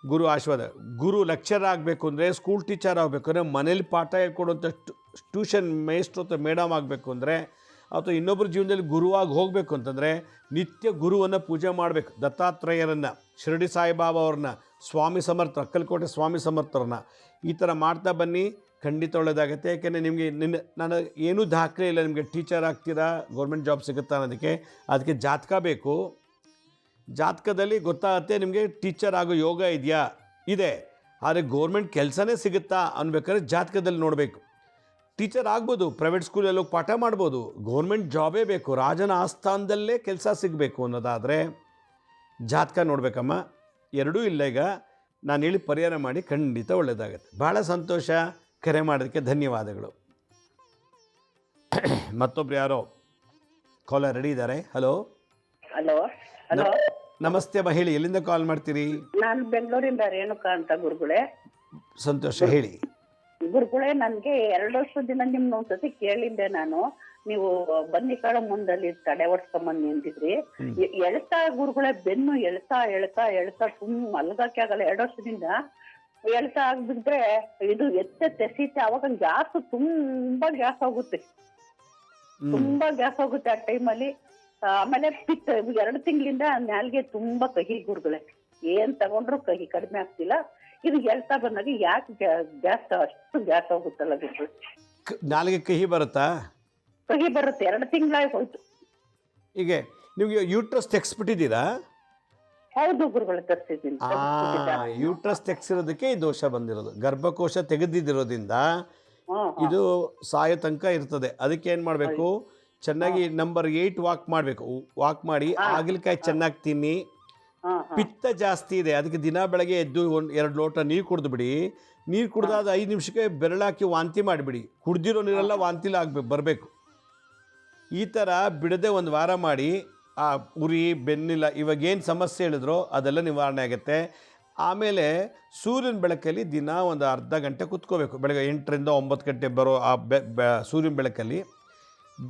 ಗುರು ಆಶೀರ್ವಾದ. ಗುರು ಲೆಕ್ಚರ್ ಆಗಬೇಕು ಅಂದರೆ, ಸ್ಕೂಲ್ ಟೀಚರ್ ಆಗಬೇಕು ಅಂದರೆ, ಮನೇಲಿ ಪಾಠ ಹೇಳ್ಕೊಡುವಂಥ ಟ್ಯೂಷನ್ ಮೇಸ್ಟ್ರು ಅಥವಾ ಮೇಡಮ್ ಆಗಬೇಕು ಅಂದರೆ, ಅಥವಾ ಇನ್ನೊಬ್ಬರ ಜೀವನದಲ್ಲಿ ಗುರುವಾಗಿ ಹೋಗಬೇಕು ಅಂತಂದರೆ ನಿತ್ಯ ಗುರುವನ್ನು ಪೂಜೆ ಮಾಡಬೇಕು. ದತ್ತಾತ್ರೇಯರನ್ನು, ಶಿರಡಿ ಸಾಯಿಬಾಬಾ ಅವ್ರನ್ನ, ಸ್ವಾಮಿ ಸಮರ್ಥ, ಅಕ್ಕಲಕೋಟೆ ಸ್ವಾಮಿ ಸಮರ್ಥರನ್ನ ಈ ಥರ ಮಾಡ್ತಾ ಬನ್ನಿ. ಖಂಡಿತ ಒಳ್ಳೆಯದಾಗುತ್ತೆ. ಯಾಕೆಂದರೆ ನಿಮಗೆ ನಾನು ಏನೂ ದಾಖಲೆ ಇಲ್ಲ, ನಿಮಗೆ ಟೀಚರ್ ಆಗ್ತೀರಾ, ಗೌರ್ಮೆಂಟ್ ಜಾಬ್ ಸಿಗುತ್ತಾ ಅನ್ನೋದಕ್ಕೆ. ಅದಕ್ಕೆ ಜಾತಕ ಬೇಕು. ಜಾತಕದಲ್ಲಿ ಗೊತ್ತಾಗುತ್ತೆ ನಿಮಗೆ ಟೀಚರ್ ಆಗೋ ಯೋಗ ಇದೆಯಾ, ಇದೆ. ಆದರೆ ಗೌರ್ಮೆಂಟ್ ಕೆಲಸನೇ ಸಿಗುತ್ತಾ ಅನ್ಬೇಕಾದ್ರೆ ಜಾತಕದಲ್ಲಿ ನೋಡಬೇಕು. ಟೀಚರ್ ಆಗ್ಬೋದು, ಪ್ರೈವೇಟ್ ಸ್ಕೂಲಲ್ಲಿ ಹೋಗಿ ಪಾಠ ಮಾಡ್ಬೋದು. ಗೌರ್ಮೆಂಟ್ ಜಾಬೇ ಬೇಕು, ರಾಜನ ಆಸ್ಥಾನದಲ್ಲೇ ಕೆಲಸ ಸಿಗಬೇಕು ಅನ್ನೋದಾದರೆ ಜಾತಕ ನೋಡಬೇಕಮ್ಮ. ಎರಡೂ ಇಲ್ಲ. ಈಗ ನಾನು ಹೇಳಿ ಪರಿಹಾರ ಮಾಡಿ, ಖಂಡಿತ ಒಳ್ಳೆಯದಾಗುತ್ತೆ. ಭಾಳ ಸಂತೋಷ. ಕರೆ ಮಾಡೋದಕ್ಕೆ ಧನ್ಯವಾದಗಳು. ಮತ್ತೊಬ್ರು ಯಾರೋ ಕಾಲರ್ ರೆಡಿ ಇದ್ದಾರೆ. ಹಲೋ ಹಲೋ ಹಲೋ, ನಮಸ್ತೆ ಅಮ್ಮ, ಹೇಳಿ. ಎಲ್ಲಿಂದ ಕಾಲ್ ಮಾಡ್ತೀರಿ? ನಾನು ಬೆಂಗಳೂರಿಂದ ರೇಣುಕಾ ಅಂತ ಗುರುಗಳೇ. ಸಂತೋಷ, ಹೇಳಿ. ಗುರುಗಳೇ, ನನ್ಗೆ 2 ವರ್ಷದಿಂದ ನಿಮ್ನ ಒಂದ್ಸತಿ ಕೇಳಿದ್ದೆ ನಾನು. ನೀವು ಬನ್ನಿಕಾಳ ಮುಂದಲ್ಲಿ ತಡೆ ಹೊಡ್ಸ್ಕೊಂಬನ್ನಿ ಅಂತಿದ್ರಿ. ಎಳ್ತಾ ಗುರುಗಳೇ, ಬೆನ್ನು ಎಳ್ತಾ ಎಳ್ತಾ ಎಳ್ತಾ ಮಲ್ಗಕ್ಕೆ ಆಗಲ್ಲ. 2 ವರ್ಷದಿಂದ ಎಳ್ತಾ ಆಗ್ಬಿಟ್ರೆ ಇದು ಎಸೀತೆ. ಅವಾಗ ಗ್ಯಾಸ್ ತುಂಬಾ ಗ್ಯಾಸ್ ಹೋಗುತ್ತೆ, ತುಂಬಾ ಗ್ಯಾಸ್ ಹೋಗುತ್ತೆ ಆ ಟೈಮಲ್ಲಿ. ಆಮೇಲೆ ಪಿತ್ತ 2 ತಿಂಗಳಿಂದ ನಾಲ್ಗೆ ತುಂಬಾ ಕಹಿ ಗುರುಗಳೇ. ಏನ್ ತಗೊಂಡ್ರು ಕಹಿ ಕಡಿಮೆ ಆಗ್ತಿಲ್ಲ. ಇದು ಎಳ್ತಾ ಬಂದಾಗ ಯಾಕೆ ಗ್ಯಾಸ್ ಅಷ್ಟು ಗ್ಯಾಸ್ ಹೋಗುತ್ತಲ್ಲ ಗುರುಗಳು? ನಾಲ್ಗೆ ಕಹಿ ಬರುತ್ತಾ? ಕಹಿ ಬರುತ್ತೆ. 2 ತಿಂಗಳಾಗಿ ಹೋಯ್ತು. ಹೀಗೆ ನಿಮಗೆ ಯೂಟ್ರಸ್ ತೆಗ್ಸ್ಬಿಟ್ಟಿದ್ದೀರಾ? ಹೌದು ಗುರುಗಳು, ತರಿಸಿದ್ದೀನಿ. ಯೂಟ್ರಸ್ ತೆಗ್ಸಿರೋದಕ್ಕೆ ಈ ದೋಷ ಬಂದಿರೋದು. ಗರ್ಭಕೋಶ ತೆಗೆದಿರೋದ್ರಿಂದ ಇದು ಸಾಯೋ ತನಕ ಇರ್ತದೆ. ಅದಕ್ಕೆ ಏನು ಮಾಡಬೇಕು, ಚೆನ್ನಾಗಿ ನಂಬರ್ 8 ವಾಕ್ ಮಾಡಬೇಕು. ವಾಕ್ ಮಾಡಿ ಹಾಗಲಕಾಯಿ ಚೆನ್ನಾಗಿ ತಿನ್ನಿ. ಪಿತ್ತ ಜಾಸ್ತಿ ಇದೆ, ಅದಕ್ಕೆ ದಿನ ಬೆಳಗ್ಗೆ ಎದ್ದು 2 ಲೋಟ ನೀರು ಕುಡಿದು ಬಿಡಿ. ನೀರು ಕುಡ್ದಾದ 5 ನಿಮಿಷಕ್ಕೆ ಬೆರಳಾಕಿ ವಾಂತಿ ಮಾಡಿಬಿಡಿ. ಕುಡ್ದಿರೋ ನೀರೆಲ್ಲ ವಾಂತಿಲಿ ಬರಬೇಕು. ಈ ಥರ ಬಿಡದೆ 1 ವಾರ ಮಾಡಿ. ಆ ಉರಿ ಬೆನ್ನಿಲ್ಲ ಇವಾಗೇನು ಸಮಸ್ಯೆ ಹೇಳಿದ್ರೋ ಅದೆಲ್ಲ ನಿವಾರಣೆ ಆಗುತ್ತೆ. ಆಮೇಲೆ ಸೂರ್ಯನ ಬೆಳಕಲ್ಲಿ ದಿನ ಒಂದು ಅರ್ಧ ಗಂಟೆ ಕೂತ್ಕೋಬೇಕು. ಬೆಳಗ್ಗೆ 8ರಿಂದ 9 ಗಂಟೆ ಬರೋ ಆ ಸೂರ್ಯನ ಬೆಳಕಲ್ಲಿ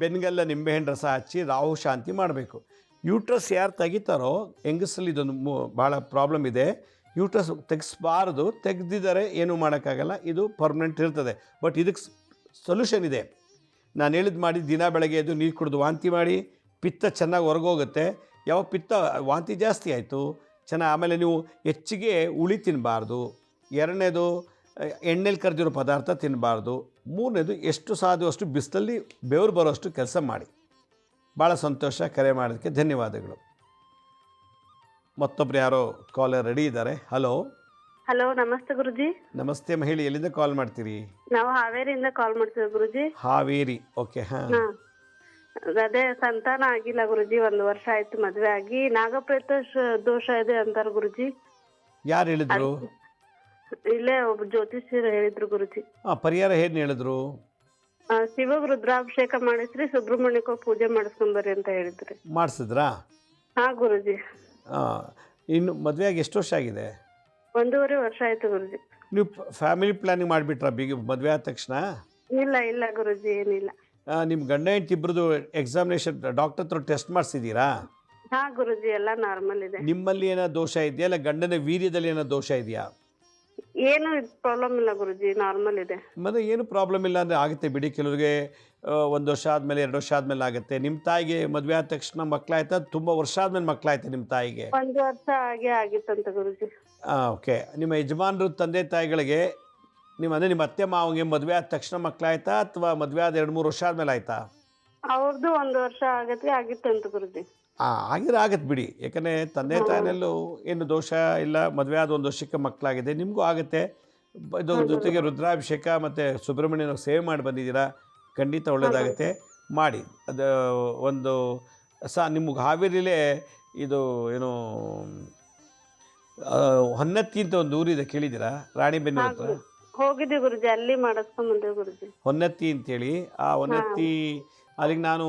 ಬೆನ್ಗೆಲ್ಲ ನಿಂಬೆಹಣ್ಣು ರಸ ಹಚ್ಚಿ ರಾಹು ಶಾಂತಿ ಮಾಡಬೇಕು. ಯೂಟ್ರಸ್ ಯಾರು ತೆಗಿತಾರೋ, ಹೆಂಗಸಲ್ಲಿ ಇದೊಂದು ಭಾಳ ಪ್ರಾಬ್ಲಮ್ ಇದೆ. ಯೂಟ್ರಸ್ ತೆಗಿಸ್ಬಾರ್ದು. ತೆಗೆದಿದ್ದಾರೆ ಏನೂ ಮಾಡೋಕ್ಕಾಗಲ್ಲ, ಇದು ಪರ್ಮನೆಂಟ್ ಇರ್ತದೆ. ಬಟ್ ಇದಕ್ಕೆ ಸೊಲ್ಯೂಷನ್ ಇದೆ. ನಾನು ಹೇಳಿದ್ದು ಮಾಡಿ, ದಿನ ಬೆಳಗ್ಗೆ ಎದ್ದು ನೀರು ಕುಡಿದು ವಾಂತಿ ಮಾಡಿ. ಪಿತ್ತ ಚೆನ್ನಾಗಿ ಹೊರಗೋಗುತ್ತೆ. ಯಾವಾಗ ಪಿತ್ತ ವಾಂತಿ ಜಾಸ್ತಿ ಆಯಿತು, ಆಮೇಲೆ ನೀವು ಹೆಚ್ಚಿಗೆ ಹುಳಿ ತಿನ್ನಬಾರ್ದು. ಎರಡನೇದು ಎಣ್ಣೆಲಿ ಕರೆದಿರೋ ಪದಾರ್ಥ ತಿನ್ನಬಾರ್ದು. ಮೂರನೇದು ಎಷ್ಟು ಸಾಧ್ಯವೋ ಅಷ್ಟು ಬಿಸಿಲಲ್ಲಿ ಬೆವರು ಬರೋಷ್ಟು ಕೆಲಸ ಮಾಡಿ. ಭಾಳ ಸಂತೋಷ, ಕರೆ ಮಾಡೋದಕ್ಕೆ ಧನ್ಯವಾದಗಳು. ಮತ್ತೊಬ್ರು ಯಾರೋ ಕಾಲರ್ ರೆಡಿ ಇದ್ದಾರೆ. ಹಲೋ. ಹಲೋ, ನಮಸ್ತೆ ಗುರುಜಿ. ನಮಸ್ತೆ ಮಹಿಳೆ, ಎಲ್ಲಿಂದ ಕಾಲ್ ಮಾಡ್ತೀರಿ? ನಾವು ಹಾವೇರಿಯಿಂದ ಕಾಲ್ ಮಾಡ್ತೀವಿ ಗುರುಜಿ. ಹಾವೇರಿ, ಓಕೆ. ಹಾಂ, ಅದೇ ಸಂತಾನ ಆಗಿಲ್ಲ ಗುರುಜಿ. 1 ವರ್ಷ ಆಯ್ತು ಮದ್ವೆ ಆಗಿ. ನಾಗಪ್ರೇತ ದೋಷ ಇದೆ ಅಂತಾರ ಗುರುಜಿ. ಯಾರು ಹೇಳಿದ್ರು? ಇಲ್ಲೇ ಒಬ್ಬ ಜ್ಯೋತಿಷ್ಯರು ಹೇಳಿದ್ರು ಗುರುಜಿ. ಪರಿಹಾರ ಏನು ಹೇಳಿದ್ರು? ಶಿವಗ್ ರುದ್ರಾಭಿಷೇಕ ಮಾಡಿಸ್ರಿ, ಸುಬ್ರಹ್ಮಣ್ಯಕ್ಕೆ ಪೂಜೆ ಮಾಡಿಸ್ಕೊಂಬರ್ರಿ ಅಂತ ಹೇಳಿದ್ರಿ. ಮಾಡಿಸಿದ್ರಾ? ಹಾ ಗುರುಜಿ. ಇನ್ನು ಮದುವೆಯಾಗಿ ಎಷ್ಟು ವರ್ಷ ಆಗಿದೆ? 1.5 ವರ್ಷ ಆಯ್ತು ಗುರುಜಿ. ನೀವು ಫ್ಯಾಮಿಲಿ ಪ್ಲಾನಿಂಗ್ ಮಾಡಿಬಿಟ್ರಾ ಬೀಗ ಮದುವೆ ಆದ ತಕ್ಷಣ? ಇಲ್ಲ ಗುರುಜಿ, ಏನಿಲ್ಲ. ನಿಮ್ಮ ಗಂಡ ಹೆಂಡತಿ ಇಬ್ಬರದು ಎಕ್ಸಾಮಿನೇಷನ್ ಡಾಕ್ಟರ್ ಹತ್ರ ಟೆಸ್ಟ್ ಮಾಡಿಸಿದ್ದೀರಾ? ಹಾ ಗುರುಜಿ, ಎಲ್ಲ ನಾರ್ಮಲ್ ಇದೆ. ನಿಮ್ಮಲ್ಲಿ ಏನೋ ದೋಷ ಇದೆಯಾ, ಇಲ್ಲ ಗಂಡನ ವೀರ್ಯದಲ್ಲಿ ಏನೋ ದೋಷ ಇದೆಯಾ? ಏನು ಪ್ರಾಬ್ಲಮ್ ಇಲ್ಲ ಗುರುಜಿ, ನಾರ್ಮಲ್ ಇದೆ. ಮತ್ತೆ ಏನು ಪ್ರಾಬ್ಲಮ್ ಇಲ್ಲ ಅಂದರೆ ಆಗುತ್ತೆ ಬಿಡಿ. ಕೆಲವರಿಗೆ 1 ವರ್ಷ ಆದಮೇಲೆ 2 ವರ್ಷ ಆದಮೇಲೆ ಆಗುತ್ತೆ. ನಿಮ್ಮ ತಾಯಿಗೆ ಮದುವೆ ಆದ ತಕ್ಷಣ ಮಕ್ಕಳಾಯ್ತಾ? ತುಂಬ ವರ್ಷ ಆದಮೇಲೆ ಮಕ್ಕಳಾಯ್ತಾ ನಿಮ್ಮ ತಾಯಿಗೆ? 1 ವರ್ಷ ಆಗಿತ್ತಂತ ಗುರುಜಿ. ಓಕೆ. ನಿಮ್ಮ ಯಜಮಾನರು ತಂದೆ ತಾಯಿಗಳಿಗೆ ನಿಮ್ಮ ಅತ್ತೆ ಮಾವನಿಗೆ ಮದುವೆ ಆದ ತಕ್ಷಣ ಮಕ್ಕಳಾಯ್ತಾ ಅಥವಾ ಮದುವೆ ಆದ 2-3 ವರ್ಷ ಆದಮೇಲೆ ಆಯ್ತಾ? ಅವ್ರದ್ದು 1 ವರ್ಷ ಆಗಿತ್ತಂತ ಗುರುಜಿ. ಆಗತ್ತೆ ಬಿಡಿ. ಯಾಕಂದರೆ ತಂದೆ ತಾಯಿನಲ್ಲೂ ಏನು ದೋಷ ಇಲ್ಲ. ಮದುವೆ ಆದ 1 ವರ್ಷಕ್ಕೆ ಮಕ್ಕಳಾಗಿದೆ, ನಿಮಗೂ ಆಗುತ್ತೆ. ಇದು ಜೊತೆಗೆ ರುದ್ರಾಭಿಷೇಕ ಮತ್ತು ಸುಬ್ರಹ್ಮಣ್ಯನ ಸೇವೆ ಮಾಡಿ ಬಂದಿದ್ದೀರಾ, ಖಂಡಿತ ಒಳ್ಳೆಯದಾಗುತ್ತೆ. ಮಾಡಿ. ಅದು ಒಂದು ನಿಮಗೆ ಹಾವೇರಿಲೇ ಇದು ಏನು ಹೊನ್ನತ್ತಿ ಅಂತ ಒಂದು ಊರಿದೆ, ಕೇಳಿದ್ದೀರಾ? ರಾಣಿಬೆನ್ನೂರು ಹತ್ರ ಹೋಗಿದ್ದೆ ಗುರುಜಿ, ಅಲ್ಲಿ ಮಾಡಿಸ್ಕೊಂಡ್ ಬಂದೆ ಗುರುಜಿ. ಹೊನ್ನತ್ತಿ ಅಂತೇಳಿ. ಆ ಹೊನ್ನತ್ತಿ ಅಲ್ಲಿಗೆ ನಾನು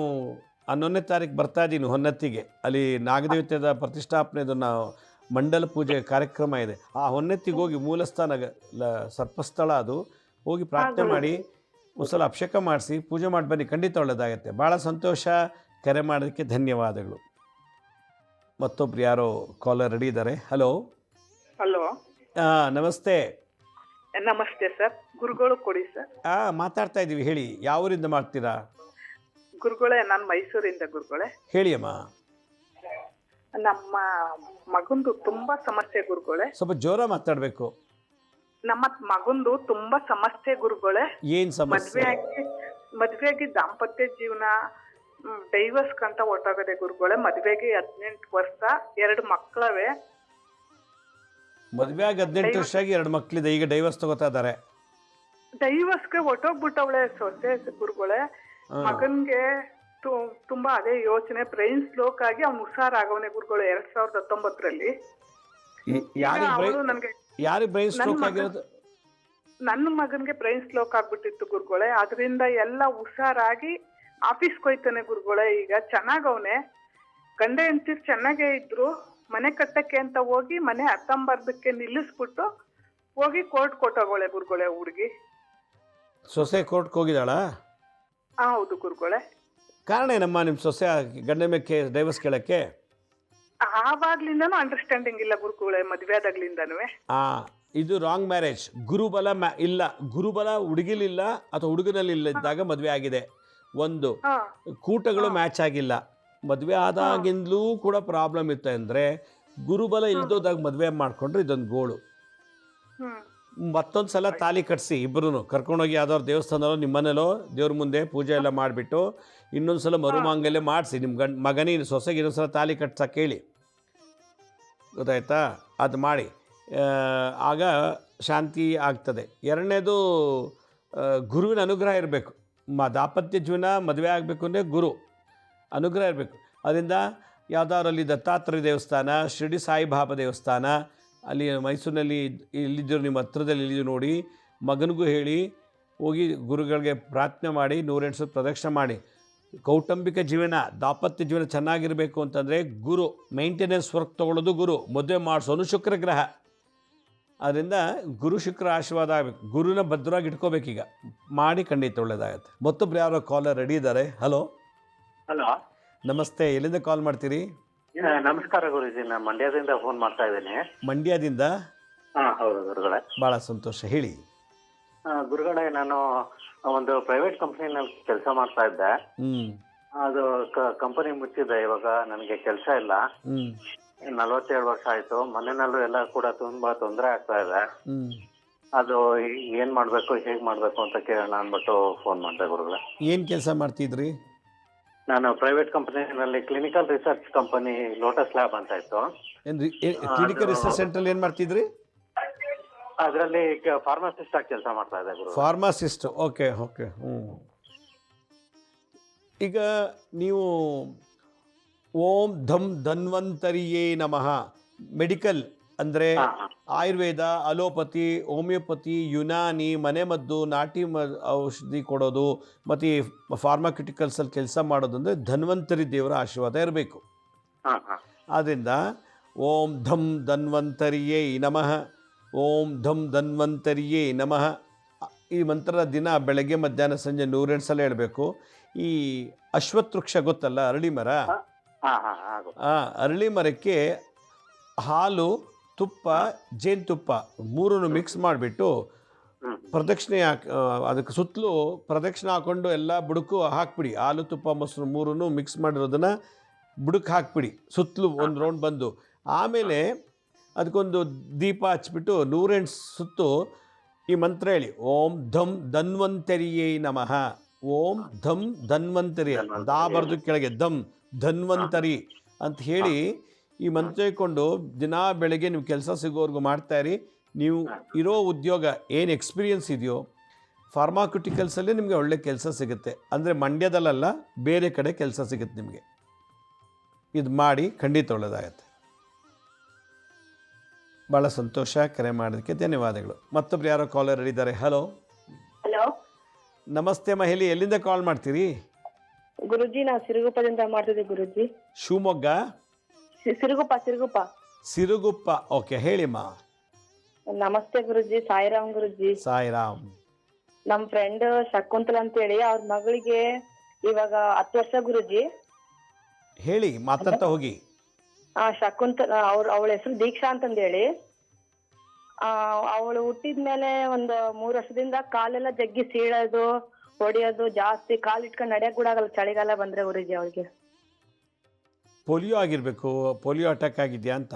11ನೇ ತಾರೀಕು ಬರ್ತಾ ಇದ್ದೀನಿ ಹೊನ್ನತ್ತಿಗೆ. ಅಲ್ಲಿ ನಾಗದೇವತೆದ ಪ್ರತಿಷ್ಠಾಪನೆದು ನಾವು ಮಂಡಲ ಪೂಜೆ ಕಾರ್ಯಕ್ರಮ ಇದೆ. ಆ ಹೊನ್ನತ್ತಿಗೆ ಹೋಗಿ ಮೂಲಸ್ಥಾನ ಸರ್ಪಸ್ಥಳ ಅದು, ಹೋಗಿ ಪ್ರಾರ್ಥನೆ ಮಾಡಿ ಒಂದ್ಸಲ ಅಭಿಷೇಕ ಮಾಡಿಸಿ ಪೂಜೆ ಮಾಡಿ ಬನ್ನಿ, ಖಂಡಿತ ಒಳ್ಳೆಯದಾಗತ್ತೆ. ಭಾಳ ಸಂತೋಷ, ಕರೆ ಮಾಡೋದಕ್ಕೆ ಧನ್ಯವಾದಗಳು. ಮತ್ತೊಬ್ರು ಯಾರೋ ಕಾಲರ್ ರೆಡಿ ಇದ್ದಾರೆ. ಹಲೋ. ಹಲೋ, ನಮಸ್ತೆ. ನಮಸ್ತೆ ಸರ್. ಗುರುಗಳು ಕೊಡಿ ಸರ್. ಮಾತಾಡ್ತಾ ಇದ್ದೀವಿ, ಹೇಳಿ. ಯಾವ ಊರಿಂದ ಮಾಡ್ತೀರಾ? ಗುರುಗಳೇ, ನಾನು ಮೈಸೂರಿಂದ ಗುರುಗಳೇ. ಹೇಳಿ ಅಮ್ಮ. ನಮ್ಮ ಮಗಂದು ತುಂಬಾ ಸಮಸ್ಯೆ ಗುರುಗಳೇ. ಸ್ವಲ್ಪ ಜೋರ ಮಾತಾಡಬೇಕು. ನಮ್ಮ ಮಗಂದು ತುಂಬಾ ಸಮಸ್ಯೆ ಗುರುಗಳೇ. ಏನು ಸಮಸ್ಯೆ? ಮದ್ವೆಯಾಗಿ ದಾಂಪತ್ಯ ಜೀವನ ಡೈವರ್ಸ್ ಕಂತ ಹೊರಟಾಗದೆ ಗುರುಗಳೇ. ಮದ್ವೆಗೆ 18 ವರ್ಷ, 2 ಮಕ್ಕಳವೆ. ಮದುವೆ ಆಗಿ 18 ವರ್ಷ ಆಗಿ 2 ಮಕ್ಕಳಿದೆ, ಈಗ ಡೈವರ್ಸ್ ತಗೋತಾ ಇದ್ದಾರೆ. ಡೈವರ್ಸ್ಗೆ ಹೊಟ್ಟೋಗ್ಬಿಟ್ಟವಳೆ ಸೊಸೆ ಗುರುಗಳೇ. ಮಗನ್ಗೆ ತುಂಬಾ ಅದೇ ಯೋಚನೆ, ಬ್ರೈನ್ ಸ್ಟ್ರೋಕ್ ಆಗಿ ಅವ್ನು ಹುಷಾರಾಗವನೆ ಗುರುಗಳು 2019ರಲ್ಲಿ. ಯಾರಿಗೆ ಬ್ರೈನ್ ಸ್ಟ್ರೋಕ್ ಆಗಿರೋದು? ನನ್ನ ಮಗನ್ಗೆ ಬ್ರೈನ್ ಸ್ಟ್ರೋಕ್ ಆಗ್ಬಿಟ್ಟಿತ್ತು ಗುರುಗಳೇ. ಅದರಿಂದ ಎಲ್ಲ ಹುಷಾರಾಗಿ ಆಫೀಸ್ಗೆ ಹೋಯ್ತಾನೆ ಗುರುಗಳೇ. ಈಗ ಚೆನ್ನಾಗವನೆ. ಗಂಡ ಹೆಂಡತಿ ಚೆನ್ನಾಗೇ ಇದ್ರು. ಮನೆ ಕಟ್ಟಕ್ಕೆ ಅಂತ ಹೋಗಿ ಮನೆ ಅರ್ಥಂಬರ್ದಕ್ಕೆ ನಿಲ್ಲಿಸ್ಬಿಟ್ಟು ಹೋಗಿ ಕೋರ್ಟ್ ಕೊಟ್ಟೋಗೋಳೆ ಗುರುಗಳೇ ಹುಡುಗಿ. ಸೊಸೆ ಕೋರ್ಟ್ಗೆ ಹೋಗಿದ್ದಾಳ? ಹೌದು ಗುರುಗಳೇ. ಕಾರಣ ಏನಮ್ಮ ನಿಮ್ಮ ಸೊಸೆ ಗಂಡ ಮೇಲೆ ಡೈವರ್ಸ್ ಕೇಳಕ್ಕೆ? ಆವಾಗ್ಲಿಂದನೂ ಅಂಡರ್ಸ್ಟ್ಯಾಂಡಿಂಗ್ ಇಲ್ಲ ಗುರುಗಳೇ, ಮದುವೆ ಆದಾಗ್ಲಿಂದನೂ. ಇದು ರಾಂಗ್ ಮ್ಯಾರೇಜ್. ಗುರುಬಲ ಇಲ್ಲ, ಗುರುಬಲ ಹುಡುಗಿಲಿಲ್ಲ ಅಥವಾ ಹುಡುಗನಲ್ಲಿ ಇದ್ದಾಗ ಮದುವೆ ಆಗಿದೆ. ಒಂದು ಕೂಟಗಳು ಮ್ಯಾಚ್ ಆಗಿಲ್ಲ. ಮದುವೆ ಆದಾಗಿಂದಲೂ ಕೂಡ ಪ್ರಾಬ್ಲಮ್ ಇತ್ತು ಅಂದರೆ ಗುರುಬಲ ಇಲ್ದೋದಾಗ ಮದುವೆ ಮಾಡಿಕೊಂಡ್ರೆ ಇದೊಂದು ಗೋಳು. ಮತ್ತೊಂದು ಸಲ ತಾಲಿ ಕಟ್ಟಿಸಿ ಇಬ್ಬರೂ ಕರ್ಕೊಂಡೋಗಿ ಯಾವ್ದಾದ್ರು ದೇವಸ್ಥಾನದಲ್ಲೋ ನಿಮ್ಮನೇಲೋ ದೇವ್ರ ಮುಂದೆ ಪೂಜೆ ಎಲ್ಲ ಮಾಡಿಬಿಟ್ಟು ಇನ್ನೊಂದು ಸಲ ಮರುಮಾಂಗಲ್ಯ ಮಾಡಿಸಿ ನಿಮ್ಮ ಮಗನಿಗೆ ಸೊಸೆಗೆ ಇನ್ನೊಂದು ಸಲ ತಾಲಿ ಕಟ್ಸಕ್ಕೆ ಹೇಳಿ, ಗೊತ್ತಾಯ್ತಾ? ಅದು ಮಾಡಿ, ಆಗ ಶಾಂತಿ ಆಗ್ತದೆ. ಎರಡನೇದು ಗುರುವಿನ ಅನುಗ್ರಹ ಇರಬೇಕು. ದಾಂಪತ್ಯ ಜೀವನ ಮದುವೆ ಆಗಬೇಕು ಅಂದರೆ ಗುರು ಅನುಗ್ರಹ ಇರಬೇಕು. ಅದರಿಂದ ಯಾವುದಾದ್ರು ಅಲ್ಲಿ ದತ್ತಾತ್ರೇಯ ದೇವಸ್ಥಾನ, ಶಿರಡಿ ಸಾಯಿಬಾಬಾ ದೇವಸ್ಥಾನ ಅಲ್ಲಿ ಮೈಸೂರಿನಲ್ಲಿ ಇಲ್ಲಿದ್ದರು, ನಿಮ್ಮ ಹತ್ರದಲ್ಲಿ ಇಲ್ಲಿದ್ದು ನೋಡಿ, ಮಗನಿಗೂ ಹೇಳಿ ಹೋಗಿ ಗುರುಗಳಿಗೆ ಪ್ರಾರ್ಥನೆ ಮಾಡಿ 108 ಸಲ ಪ್ರದಕ್ಷಿಣೆ ಮಾಡಿ. ಕೌಟುಂಬಿಕ ಜೀವನ, ದಾಂಪತ್ಯ ಜೀವನ ಚೆನ್ನಾಗಿರಬೇಕು ಅಂತಂದರೆ ಗುರು ಮೇಂಟೆನೆನ್ಸ್ ವರ್ಕ್ ತೊಗೊಳ್ಳೋದು ಗುರು. ಮದುವೆ ಮಾಡಿಸೋನು ಶುಕ್ರ ಗ್ರಹ. ಅದರಿಂದ ಗುರು ಶುಕ್ರ ಆಶೀರ್ವಾದ ಆಗಬೇಕು. ಗುರುನ ಭದ್ರವಾಗಿ ಇಟ್ಕೋಬೇಕೀಗ ಮಾಡಿ, ಖಂಡಿತ ಒಳ್ಳೆಯದಾಗತ್ತೆ. ಮತ್ತೊಬ್ರು ಯಾರೋ ಕಾಲರ್ ರೆಡಿ ಇದ್ದಾರೆ. ಹಲೋ. ಹಲೋ, ನಮಸ್ತೆ. ಎಲ್ಲಿಂದ ಕಾಲ್ ಮಾಡ್ತೀರಿ? ನಮಸ್ಕಾರ ಗುರುಜಿ, ನಾನು ಮಂಡ್ಯದಿಂದ ಫೋನ್ ಮಾಡ್ತಾ ಇದ್ದೀನಿ. ಮಂಡ್ಯದಿಂದ? ಹೌದು ಗುರುಗಳೇ. ಭಾಳ ಸಂತೋಷ, ಹೇಳಿ. ಗುರುಗಳೇ, ನಾನು ಒಂದು ಪ್ರೈವೇಟ್ ಕಂಪ್ನಿನಲ್ಲಿ ಕೆಲಸ ಮಾಡ್ತಾ ಇದ್ದೆ. ಅದು ಕಂಪನಿ ಮುಚ್ಚಿದೆ. ಇವಾಗ ನನಗೆ ಕೆಲಸ ಇಲ್ಲ. 47 ವರ್ಷ ಆಯ್ತು. ಮನೆಯಲ್ಲೂ ಎಲ್ಲ ಕೂಡ ತುಂಬಾ ತೊಂದರೆ ಆಗ್ತಾ ಇದೆ. ಅದು ಏನ್ ಮಾಡ್ಬೇಕು ಹೇಗ್ ಮಾಡ್ಬೇಕು ಅಂತ ಕೇಳೋಣ ಅಂದ್ಬಿಟ್ಟು ಫೋನ್ ಮಾಡ್ದೆ ಗುರುಗಳೇ. ಏನು ಕೆಲಸ ಮಾಡ್ತಿದ್ರಿ? ನಾನು ಪ್ರೈವೇಟ್ ಕಂಪನಿನಲ್ಲಿ clinical research company Lotus lab ಅಂತ ಇತ್ತು. ಕ್ಲಿನಿಕಲ್ ರಿಸರ್ಚ್ ಸೆಂಟ್ರಲ್ಲಿ ಏನು ಮಾಡ್ತಿದ್ರಿ? ಅದರಲ್ಲಿ ಫಾರ್ಮಸಿಸ್ಟ್ ಆಗಿ ಕೆಲಸ ಮಾಡ್ತಾ ಇದ್ದೆ ಗುರು. Pharmacist, okay okay. ಈಗ ನೀವು ಓಂ ಧಮ್ ಧನ್ವಂತರಿಯೇ ನಮಃ ಮೆಡಿಕಲ್ ಅಂದರೆ ಆಯುರ್ವೇದ, ಅಲೋಪತಿ, ಹೋಮಿಯೋಪತಿ, ಯುನಾನಿ, ಮನೆಮದ್ದು, ನಾಟಿ ಔಷಧಿ ಕೊಡೋದು ಮತ್ತು ಫಾರ್ಮಾಕ್ಯೂಟಿಕಲ್ಸಲ್ಲಿ ಕೆಲಸ ಮಾಡೋದು ಅಂದರೆ ಧನ್ವಂತರಿ ದೇವರ ಆಶೀರ್ವಾದ ಇರಬೇಕು. ಆದ್ದರಿಂದ ಓಂ ಧಮ್ ಧನ್ವಂತರಿಯೇ ನಮಃ, ಓಂ ಧಮ್ ಧನ್ವಂತರಿಯೇ ನಮಃ ಈ ಮಂತ್ರದ ದಿನ ಬೆಳಗ್ಗೆ ಮಧ್ಯಾಹ್ನ ಸಂಜೆ 108 ಸಲ ಹೇಳಬೇಕು. ಈ ಅಶ್ವತ್ಥ ವೃಕ್ಷ ಗೊತ್ತಲ್ಲ, ಅರಳಿ ಮರ, ಅರಳಿ ಮರಕ್ಕೆ ಹಾಲು, ತುಪ್ಪ, ಜೇನುತುಪ್ಪ ಮೂರನ್ನು ಮಿಕ್ಸ್ ಮಾಡಿಬಿಟ್ಟು ಪ್ರದಕ್ಷಿಣೆ ಅದಕ್ಕೆ ಸುತ್ತಲೂ ಪ್ರದಕ್ಷಿಣೆ ಹಾಕ್ಕೊಂಡು ಎಲ್ಲ ಬುಡಕ್ಕೂ ಹಾಕ್ಬಿಡಿ. ಹಾಲು, ತುಪ್ಪ, ಮೊಸರು ಮೂರನ್ನು ಮಿಕ್ಸ್ ಮಾಡಿರೋದನ್ನು ಬುಡಕ್ಕೆ ಹಾಕ್ಬಿಡಿ, ಸುತ್ತಲೂ ಒಂದು ರೌಂಡ್ ಬಂದು. ಆಮೇಲೆ ಅದಕ್ಕೊಂದು ದೀಪ ಹಚ್ಬಿಟ್ಟು 108 ಸುತ್ತು ಈ ಮಂತ್ರ ಹೇಳಿ, ಓಂ ಧಮ್ ಧನ್ವಂತರಿಯೇ ನಮಃ, ಓಂ ಧಮ್ ಧನ್ವಂತರಿ, ದಾ ಬರ್ದು ಕೆಳಗೆ ಧಮ್ ಧನ್ವಂತರಿ ಅಂತ ಹೇಳಿ ಈ ಮಂತ್ರ ಹೇಳ್ಕೊಂಡು ದಿನ ಬೆಳಗ್ಗೆ ನೀವು ಕೆಲಸ ಸಿಗೋವರೆಗೂ ಮಾಡ್ತಾಯಿರಿ. ನೀವು ಇರೋ ಉದ್ಯೋಗ ಏನು ಎಕ್ಸ್ಪೀರಿಯನ್ಸ್ ಇದೆಯೋ ಫಾರ್ಮಾಕ್ಯೂಟಿಕಲ್ಸಲ್ಲೇ ನಿಮಗೆ ಒಳ್ಳೆ ಕೆಲಸ ಸಿಗುತ್ತೆ. ಅಂದರೆ ಮಂಡ್ಯದಲ್ಲ, ಬೇರೆ ಕಡೆ ಕೆಲಸ ಸಿಗುತ್ತೆ ನಿಮಗೆ. ಇದು ಮಾಡಿ ಖಂಡಿತ ಒಳ್ಳೆಯದಾಗತ್ತೆ. ಭಾಳ ಸಂತೋಷ, ಕರೆ ಮಾಡೋದಕ್ಕೆ ಧನ್ಯವಾದಗಳು. ಮತ್ತೊಬ್ರು ಯಾರೋ ಕಾಲರ್ ಹೇಳಿದ್ದಾರೆ. ಹಲೋ ಹಲೋ, ನಮಸ್ತೆ ಮಹಿಳೆ, ಎಲ್ಲಿಂದ ಕಾಲ್ ಮಾಡ್ತೀರಿ? ಗುರುಜಿ ನಾವು ಸಿರುಗುಪ್ಪದಿಂದ ಮಾಡ್ತಿದ್ದೀವಿ ಗುರುಜಿ. ಶಿವಮೊಗ್ಗ? ಸಿರುಗುಪ್ಪ. ಸಿರುಗುಪ್ಪ, ಓಕೆ, ಹೇಳಿಮ್ಮ. ನಮಸ್ತೆ ಗುರುಜಿ. ಸಾಯಿರಾಮ್ ಗುರುಜಿ. ಸಾಯಿರಾಮ್. ನಮ್ ಫ್ರೆಂಡ್ ಶಕುಂತಲ ಅಂತೇಳಿ, ಅವ್ರ ಮಗಳಿಗೆ ಇವಾಗ 10 ವರ್ಷ ಗುರುಜಿ. ಹೇಳಿ, ಮಾತಾಡ್ತಾ ಹೋಗಿ. ಶಕುಂತಲ, ಅವಳ ಹೆಸರು ದೀಕ್ಷಾ ಅಂತಂದೇಳಿ. ಅವಳು ಹುಟ್ಟಿದ್ಮೇಲೆ ಒಂದು 3 ವರ್ಷದಿಂದ ಕಾಲೆಲ್ಲ ಜಗ್ಗಿ ಸೀಳೋದು, ಹೊಡಿಯೋದು ಜಾಸ್ತಿ, ಕಾಲು ಇಟ್ಕೊಂಡು ನಡೆಯಕ್ ಕೂಡ ಆಗಲ್ಲ ಚಳಿಗಾಲ ಬಂದ್ರೆ ಗುರುಜಿ. ಅವಳಿಗೆ ಪೋಲಿಯೋ ಆಗಿರ್ಬೇಕು, ಪೋಲಿಯೋ ಅಟ್ಯಾಕ್ ಆಗಿದ್ಯಾ ಅಂತ?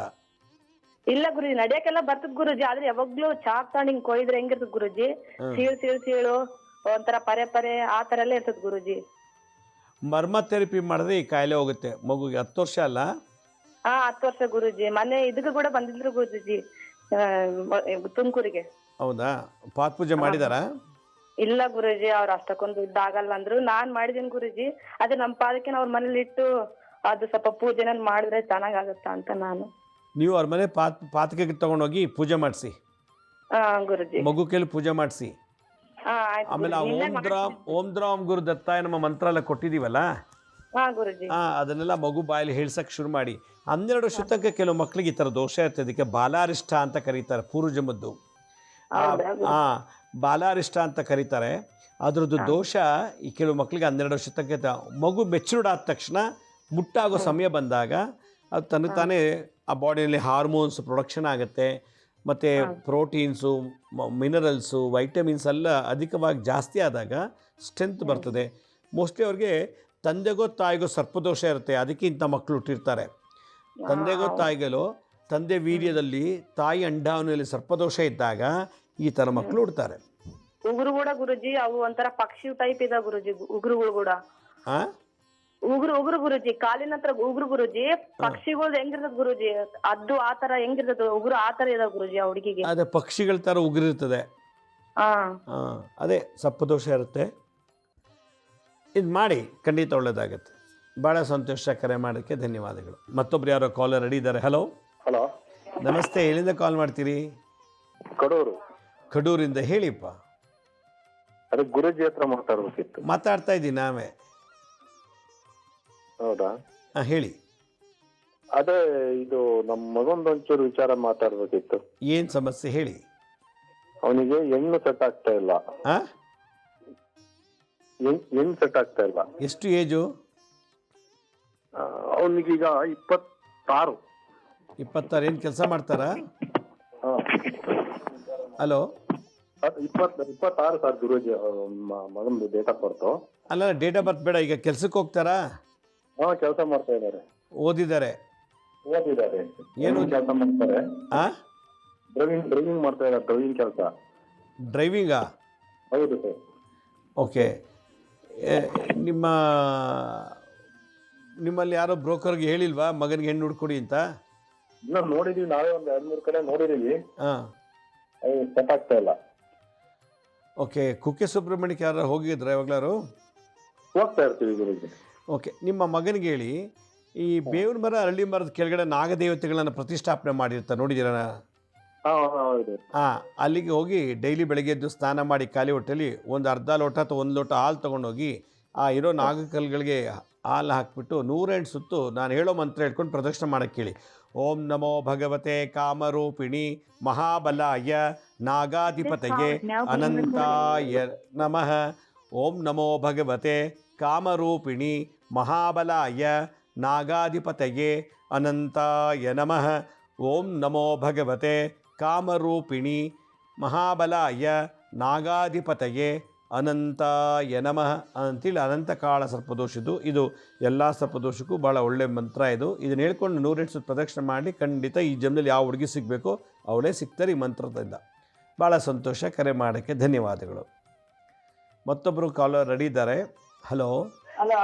ಇಲ್ಲ ಗುರುಜಿ, ನಡೆಯಕ್ಕೆಲ್ಲ ಬರ್ತದ ಗುರುಜಿ, ಆದ್ರೆ ಯಾವಾಗ್ಲೂ ಚಾಕ್ ತಗೊಂಡ್ ಹಿಂಗ್ ಕೊಯ್ದ್ರೆ ಹೆಂಗಿರ್ತದ ಗುರುಜಿ, ಸೀಳು ಒಂಥರ ಪರೆ ಆ ತರ ಎಲ್ಲ ಇರ್ತದ ಗುರುಜಿ. ಮರ್ಮ ಥೆರಪಿ ಮಾಡಿದ್ರೆ ಈ ಕಾಯಿಲೆ ಹೋಗುತ್ತೆ. ಮಗುಗೆ 10 ವರ್ಷ ಅಲ್ಲ? 10 ವರ್ಷ ಗುರುಜಿ. ಮೊನ್ನೆ ಇದಕ್ಕೆ ಕೂಡ ಬಂದಿದ್ರು ಗುರುಜಿ, ತುಮಕೂರಿಗೆ. ಹೌದಾ? ಪಾತ್ ಪೂಜೆ ಮಾಡಿದಾರಾ? ಇಲ್ಲ ಗುರುಜಿ, ಅವ್ರು ಅಷ್ಟಕ್ಕೊಂದು ಇದಾಗಲ್ಲ ಅಂದ್ರು. ನಾನ್ ಮಾಡಿದೀನಿ ಗುರುಜಿ. ಅದೇ ನಮ್ಮ ಪಾದಕ್ಕೆ ಅವ್ರ ಮನೇಲಿ ಇಟ್ಟು ಅದು ಸ್ವಲ್ಪ ಪೂಜೆನ ಮಾಡಿದ್ರೆ ಚೆನ್ನಾಗಾಗುತ್ತಾ ಅಂತ ನಾನು. ನೀವು ಅವ್ರ ಮನೆ ಪಾತ್ಗೆ ತಗೊಂಡೋಗಿ ಪೂಜೆ ಮಾಡಿಸಿ, ಗುರುಜಿ, ಮಗು ಕೈಲಿ ಪೂಜೆ ಮಾಡಿಸಿ. ಆಮೇಲೆ ಆ ಓಂ ದ್ರಾಮ್ ಗುರು ದತ್ತಾಯ ನಮ್ಮ ಮಂತ್ರ ಎಲ್ಲ ಕೊಟ್ಟಿದೀವಲ್ಲ, ಗುರುಜಿ, ಅದನ್ನೆಲ್ಲ ಮಗು ಬಾಯಲ್ಲಿ ಹೇಳ್ಸಕ್ ಶುರು ಮಾಡಿ. 12 ವರ್ಷ ತನಕ ಕೆಲವು ಮಕ್ಳಿಗೆ ಈ ಥರ ದೋಷ ಇರ್ತದೆ. ಇದಕ್ಕೆ ಬಾಲಾರಿಷ್ಟ ಅಂತ ಕರೀತಾರೆ, ಪೂರ್ವಜನ್ಮದ್ದು. ಬಾಲಾರಿಷ್ಟ ಅಂತ ಕರೀತಾರೆ. ಅದ್ರದ್ದು ದೋಷ ಈ ಕೆಲವು ಮಕ್ಕಳಿಗೆ 12 ವರ್ಷ ತನಕ. ಮಗು ಮೆಚೂರ್ಡ್ ಆದ ತಕ್ಷಣ, ಮುಟ್ಟಾಗೋ ಸಮಯ ಬಂದಾಗ ಅದು ತಾನೇ ಆ ಬಾಡಿಯಲ್ಲಿ ಹಾರ್ಮೋನ್ಸ್ ಪ್ರೊಡಕ್ಷನ್ ಆಗುತ್ತೆ. ಮತ್ತು ಪ್ರೋಟೀನ್ಸು, ಮಿನರಲ್ಸು, ವೈಟಮಿನ್ಸ್ ಎಲ್ಲ ಅಧಿಕವಾಗಿ ಜಾಸ್ತಿ ಆದಾಗ ಸ್ಟ್ರೆಂತ್ ಬರ್ತದೆ. ಮೋಸ್ಟ್ಲಿ ಅವ್ರಿಗೆ ತಂದೆಗೋ ತಾಯಿಗೋ ಸರ್ಪದೋಷ ಇರುತ್ತೆ, ಅದಕ್ಕೆ ಇಂಥ ಮಕ್ಕಳು ಹುಟ್ಟಿರ್ತಾರೆ. ತಂದೆಗೋ ತಾಯಿಗೋ ತಂದೆ ವೀರ್ಯದಲ್ಲಿ ತಾಯಿ ಅಂಡಾವನಲ್ಲಿ ಸರ್ಪದೋಷ ಇದ್ದಾಗ ಈ ಥರ ಮಕ್ಕಳು ಹುಡ್ತಾರೆ. ಉಗುರು ಕೂಡ ಗುರುಜಿ, ಅವು ಒಂಥರ ಪಕ್ಷಿ ಟೈಪ್ ಇದೆ ಗುರುಜಿ, ಉಗುರುಗಳು ಕೂಡ. ಉಗುರು ಗುರುಜಿ, ಕಾಲಿನ ಹತ್ರ ಉಗುರು ಗುರುಜಿ, ಪಕ್ಷಿಗಳು ಹೆಂಗಿರ್ತದ ಗುರುಜಿ, ಅದು ಆತರ ಹೆಂಗಿರ್ತದ ಉಗುರು ಆತರ ಇದೆ ಗುರುಜಿ ಆ ಹುಡುಗಿಗೆ. ಅದೇ ಪಕ್ಷಿಗಳ ತರ ಉಗುರಿರ್ತದೆ. ಅದೇ ಸರ್ಪದೋಷ ಇರುತ್ತೆ. ಇದು ಮಾಡಿ ಖಂಡಿತ ಒಳ್ಳೇದಾಗತ್ತೆ. ಭಾಳ ಸಂತೋಷ, ಕರೆ ಮಾಡೋಕ್ಕೆ ಧನ್ಯವಾದಗಳು. ಮತ್ತೊಬ್ರು ಯಾರೋ ಕಾಲರ್ ರೆಡಿ ಇದ್ದಾರೆ. ಹಲೋ ಹಲೋ, ನಮಸ್ತೆ, ಎಲ್ಲಿಂದ ಕಾಲ್ ಮಾಡ್ತೀರಿ? ಕಡೂರು. ಕಡೂರಿಂದ, ಹೇಳಿಪ್ಪ. ಅದೇ ಗುರುಜಿ ಹತ್ರ ಮಾತಾಡ್ಬೇಕಿತ್ತು. ಮಾತಾಡ್ತಾ ಇದ್ದೀನಿ ನಾವೇ. ಹೌದಾ? ಹೇಳಿ. ಅದೇ ಇದು ನಮ್ಮ ಮಗಂದೊಂಚೂರು ವಿಚಾರ ಮಾತಾಡ್ಬೇಕಿತ್ತು. ಏನ್ ಸಮಸ್ಯೆ ಹೇಳಿ. ಅವನಿಗೆ ಹೆಣ್ಣು ಸೆಟ್ ಆಗ್ತಾ ಇಲ್ಲ. ಹೆಣ್ಣು ಸೆಟ್ ಆಗ್ತಾ ಇಲ್ಲ. ಎಷ್ಟು ಏಜು? ಅವನಿಗೀಗ 26. 26. ಏನು ಕೆಲಸ ಮಾಡ್ತಾರಾ? ಹಲೋ, 26 ಸರ್ ಗುರುಜಿ. ಮಗಂದು ಡೇಟ್ ಆಫ್ ಬರ್ತು. ಅಲ್ಲ, ಡೇಟ್ ಆಫ್ ಬರ್ತ್ ಬೇಡ, ಈಗ ಕೆಲ್ಸಕ್ಕೆ ಹೋಗ್ತಾರಾ? ಕೆಲಸ ಮಾಡ್ತಾ ಇದ್ದಾರೆ. ಓದಿದ್ದಾರೆ? ಓದಿದ್ದಾರೆ, ಏನು ಕೆಲಸ ಮಾಡ್ತಾರೆ, ಆ ಡ್ರೈವಿಂಗ್ ಮಾಡ್ತಾ ಇದ್ದಾರೆ, ಡ್ರೈವಿಂಗ್ ಕೆಲಸ. ಡ್ರೈವಿಂಗಾ? ಹೌದು ಸರ್. ಓಕೆ. ನಿಮ್ಮಲ್ಲಿ ಯಾರೋ ಬ್ರೋಕರ್ಗೆ ಹೇಳಿಲ್ವಾ ಮಗನಿಗೆ ಹೆಣ್ಣು ಹುಡ್ಕೊಡಿ ಅಂತ? ಇಲ್ಲ, ನೋಡಿದೀವಿ, ನಾವೇ ಒಂದು 2-3 ಕಡೆ ನೋಡಿದೀವಿ, ಹಾಂ. ಅದು ಸೆಟ್ ಆಗ್ತಾ ಇಲ್ಲ. ಓಕೆ, ಕುಕ್ಕೆ ಸುಬ್ರಹ್ಮಣ್ಯಕ್ಕೆ ಯಾರು ಹೋಗಿದ್ರ ಯಾವಾಗ್ಲಾರು? ಹೋಗ್ತಾ ಇರ್ತೀವಿ ಗುರುಜಿ. ಓಕೆ, ನಿಮ್ಮ ಮಗನಿಗೆ ಹೇಳಿ, ಈ ಬೇವಿನ ಮರ ಅರಳಿ ಮರದ ಕೆಳಗಡೆ ನಾಗದೇವತೆಗಳನ್ನು ಪ್ರತಿಷ್ಠಾಪನೆ ಮಾಡಿರ್ತಾರೆ, ನೋಡಿದ್ದೀರ? ಹೌದು. ಅಲ್ಲಿಗೆ ಹೋಗಿ ಡೈಲಿ ಬೆಳಗ್ಗೆ ಎದ್ದು ಸ್ನಾನ ಮಾಡಿ ಖಾಲಿ ಹೊಟ್ಟೆಲಿ ಒಂದು ಅರ್ಧ ಲೋಟ ಅಥವಾ 1 ಲೋಟ ಹಾಲು ತೊಗೊಂಡೋಗಿ ಆ ಇರೋ ನಾಗಕಲ್ಗಳಿಗೆ ಹಾಲು ಹಾಕಿಬಿಟ್ಟು 108 ಸುತ್ತು ನಾನು ಹೇಳೋ ಮಂತ್ರ ಹೇಳ್ಕೊಂಡು ಪ್ರದಕ್ಷಿಣೆ ಮಾಡೋಕ್ಕೆ ಹೇಳಿ. ಓಂ ನಮೋ ಭಗವತೆ ಕಾಮರೂಪಿಣಿ ಮಹಾಬಲಾಯ ನಾಗಾಧಿಪತಯೇ ಅನಂತಾಯ ನಮಃ. ಓಂ ನಮೋ ಭಗವತೆ ಕಾಮರೂಪಿಣಿ ಮಹಾಬಲಾಯ ನಾಗಾಧಿಪತಯೇ ಅನಂತಾಯ ನಮಃ. ಓಂ ನಮೋ ಭಗವತೆ ಕಾಮರೂಪಿಣಿ ಮಹಾಬಲಾಯ ನಾಗಾಧಿಪತಯೇ ಅನಂತಾಯ ನಮಃ ಅಂತೇಳಿ ಅನಂತಕಾಳ ಸರ್ಪದೋಷದ್ದು. ಇದು ಎಲ್ಲ ಸರ್ಪದೋಷಕ್ಕೂ ಭಾಳ ಒಳ್ಳೆಯ ಮಂತ್ರ ಇದು. ಇದನ್ನು ಹೇಳ್ಕೊಂಡು 108 ಸುತ್ತು ಪ್ರದಕ್ಷಿಣೆ ಮಾಡಿ ಖಂಡಿತ ಈ ಜನ್ಮದಲ್ಲಿ ಯಾವ ಹುಡುಗಿ ಸಿಗಬೇಕೋ ಅವಳೇ ಸಿಗ್ತಾರೆ ಈ ಮಂತ್ರದಿಂದ. ಭಾಳ ಸಂತೋಷ. ಕರೆ ಮಾಡೋಕ್ಕೆ ಧನ್ಯವಾದಗಳು. ಮತ್ತೊಬ್ಬರು ಕಾಲರ್ ರೆಡಿ ಇದ್ದಾರೆ. ಹಲೋ. ಹಲೋ,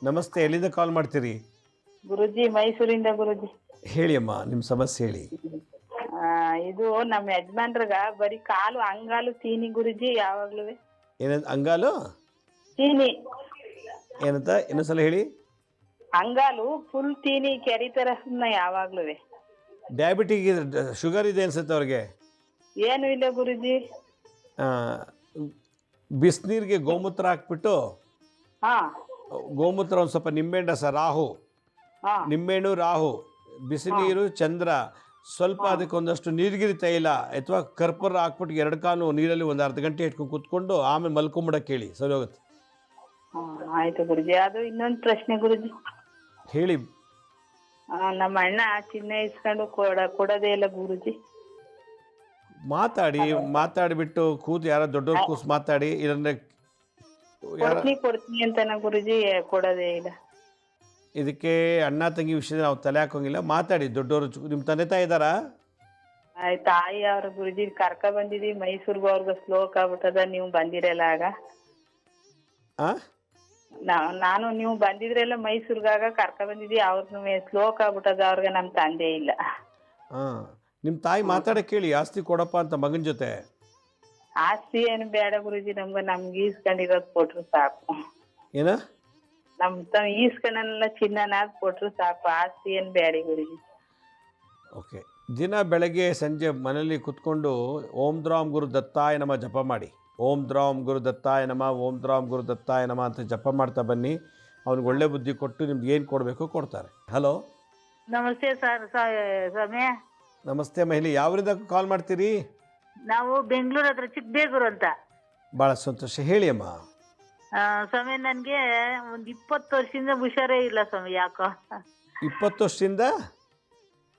ನಮಸ್ತೆ. ಎಲ್ಲಿಂದ ಕಾಲ್ ಮಾಡ್ತೀರಿ? ಗುರುಜಿ, ಮೈಸೂರಿಂದ ಗುರುಜಿ. ಹೇಳಿ ಅಮ್ಮ, ನಿಮ್ಮ ಸಮಸ್ಯೆ ಹೇಳಿ. ಇದು ನಮ್ಮ ಯಜಮಾನ್ರಗ ಬರೀ ಕಾಲು ಅಂಗಾಲು ತೀನಿ ಗುರುಜಿ, ಯಾವಾಗ್ಲೂ ಏನಂತ? ಅಂಗಾಲು ತೀನಿ ಏನಂತ ಇನ್ನೊಂದ್ಸಲ ಹೇಳಿ. ಅಂಗಾಲು ಫುಲ್ ತೀನಿ ಕೆರಿತಾರ ಯಾವಾಗ್ಲೂ. ಡಯಾಬಿಟಿಕ್ ಶುಗರ್ ಇದೆ ಅನ್ಸುತ್ತೆ ಅವ್ರಿಗೆ? ಏನು ಇಲ್ಲ ಗುರುಜಿ. ಬಿಸಿನೀರಿಗೆ ಗೋಮೂತ್ರ ಹಾಕ್ಬಿಟ್ಟು, ಗೋಮೂತ್ರ ಒಂದು ಸ್ವಲ್ಪ ನಿಂಬೆಹಣ್ಣು ರಸ, ರಾಹು, ನಿಂಬೆಹಣ್ಣು, ರಾಹು, ಬಿಸಿ ನೀರು, ಚಂದ್ರ, ಸ್ವಲ್ಪ ಅದಕ್ಕೊಂದಷ್ಟು ನೀಲಗಿರಿ ತೈಲ ಅಥವಾ ಕರ್ಪೂರ ಹಾಕ್ಬಿಟ್ಟು 2 ಕಾಲು ನೀರಲ್ಲಿ ಒಂದು ಅರ್ಧ ಗಂಟೆ ಇಟ್ಕೊಂಡು ಕುತ್ಕೊಂಡು ಆಮೇಲೆ ಮಲ್ಕೊಂಬಿಡಕ್ಕೆ ಹೇಳಿ, ಸರಿ ಹೋಗುತ್ತೆ. ಆಯ್ತು ಗುರುಜಿ. ಅದು ಇನ್ನೊಂದು ಪ್ರಶ್ನೆ ಗುರುಜಿ. ಹೇಳಿ. ನಮ್ಮ ಅಣ್ಣ ಚಿನ್ನ ಇಸ್ಕೊಂಡು ಕೊಡೋದೇ ಇಲ್ಲ ಗುರುಜಿ. ಮಾತಾಡಿಬಿಟ್ಟು ಕೂತು ಯಾರೋ ದೊಡ್ಡವ್ರು ಕೂಸು ಮಾತಾಡಿ, ಇಲ್ಲಂದ್ರೆ ಕೊಡ್ತೀನಿ ಅಂತ ಗುರುಜಿ ಕೊಡೋದೇ ಇಲ್ಲ. ಇದಕ್ಕೆ ಅಣ್ಣ ತಂಗಿ ವಿಷಯದ ನಾವು ತಲೆ ಹಾಕೋಂಗಿಲ್ಲ. ಮಾತಾಡಿ ದೊಡ್ಡವರು. ನಿಮ್ಮ ತಂದೆ ತಾಯಿ ಇದ್ದಾರಾ? ತಾಯಿ ಅವ್ರ ಗುರುಜಿ ಕರ್ಕ ಬಂದಿದೀವಿ ಮೈಸೂರ್ಗು. ಅವ್ರಿಗೆ ಸ್ಲೋಕ್ ಆಗ್ಬಿಟ್ಟದ, ನೀವು ಬಂದಿರಲ್ಲ ಆಗ. ನಾನು ನೀವು ಬಂದಿದ್ರೆಲ್ಲ ಮೈಸೂರ್ಗಾಗ ಕರ್ಕ ಬಂದಿದ್ದೀವಿ. ಅವ್ರನ್ನ ಸ್ಲೋಕ್ ಆಗ್ಬಿಟ್ಟದ, ಅವ್ರಿಗೆ ನಮ್ಮ ತಂದೆ ಇಲ್ಲ. ನಿಮ್ಮ ತಾಯಿ ಮಾತಾಡಕ್ಕೆ ಕೇಳಿ, ಆಸ್ತಿ ಕೊಡಪ್ಪ ಅಂತ ಮಗನ ಜೊತೆ. ಆಸ್ತಿ ಏನು ಬೇಡ ಗುರುಜಿ, ನಮ್ಗೆ ಈಸ್ಕೊಂಡಿರೋದು ಕೊಟ್ರು ಸಾಕು. ಏನ? ನಮ್ ಈಸ್ಕೊಂಡೆಲ್ಲ ಚಿನ್ನನ ಕೊಟ್ರು ಸಾಕು, ಆಸ್ತಿ ಏನು ಬೇಡ ಗುರುಜಿ. ಓಕೆ. ದಿನ ಬೆಳಗ್ಗೆ ಸಂಜೆ ಮನೇಲಿ ಕುತ್ಕೊಂಡು ಓಂ ದ್ರಾಂ ಗುರು ದತ್ತಾಯ ನಮ ಜಪ ಮಾಡಿ. ಓಂ ದ್ರಾಂ ಗುರು ದತ್ತಾಯ ನಮ, ಓಂ ದ್ರಾಂ ಗುರು ದತ್ತಾಯ ನಮ ಅಂತ ಜಪ ಮಾಡ್ತಾ ಬನ್ನಿ. ಅವ್ನಿಗೆ ಒಳ್ಳೆ ಬುದ್ಧಿ ಕೊಟ್ಟು ನಿಮ್ಗೆ ಏನು ಕೊಡಬೇಕು ಕೊಡ್ತಾರೆ. ಹಲೋ. ನಮಸ್ತೆ ಸರ್. ಸ್ವಾಮಿ ನಮಸ್ತೆ ಮಹಿಳೆ. ಯಾವ್ರಿಂದ ಕಾಲ್ ಮಾಡ್ತೀರಿ? ನಾವು ಬೆಂಗಳೂರು ಹತ್ರ ಚಿಕ್ಕಬೇಗೂರು ಅಂತ. ಭಾಳ ಸಂತೋಷ. ಹೇಳಿ ಅಮ್ಮ. ಸ್ವಾಮಿ, ನನಗೆ ಒಂದು 20 ವರ್ಷದಿಂದ ಹುಷಾರೇ ಇಲ್ಲ ಸ್ವಾಮಿ. ಯಾಕೋ 20 ವರ್ಷದಿಂದ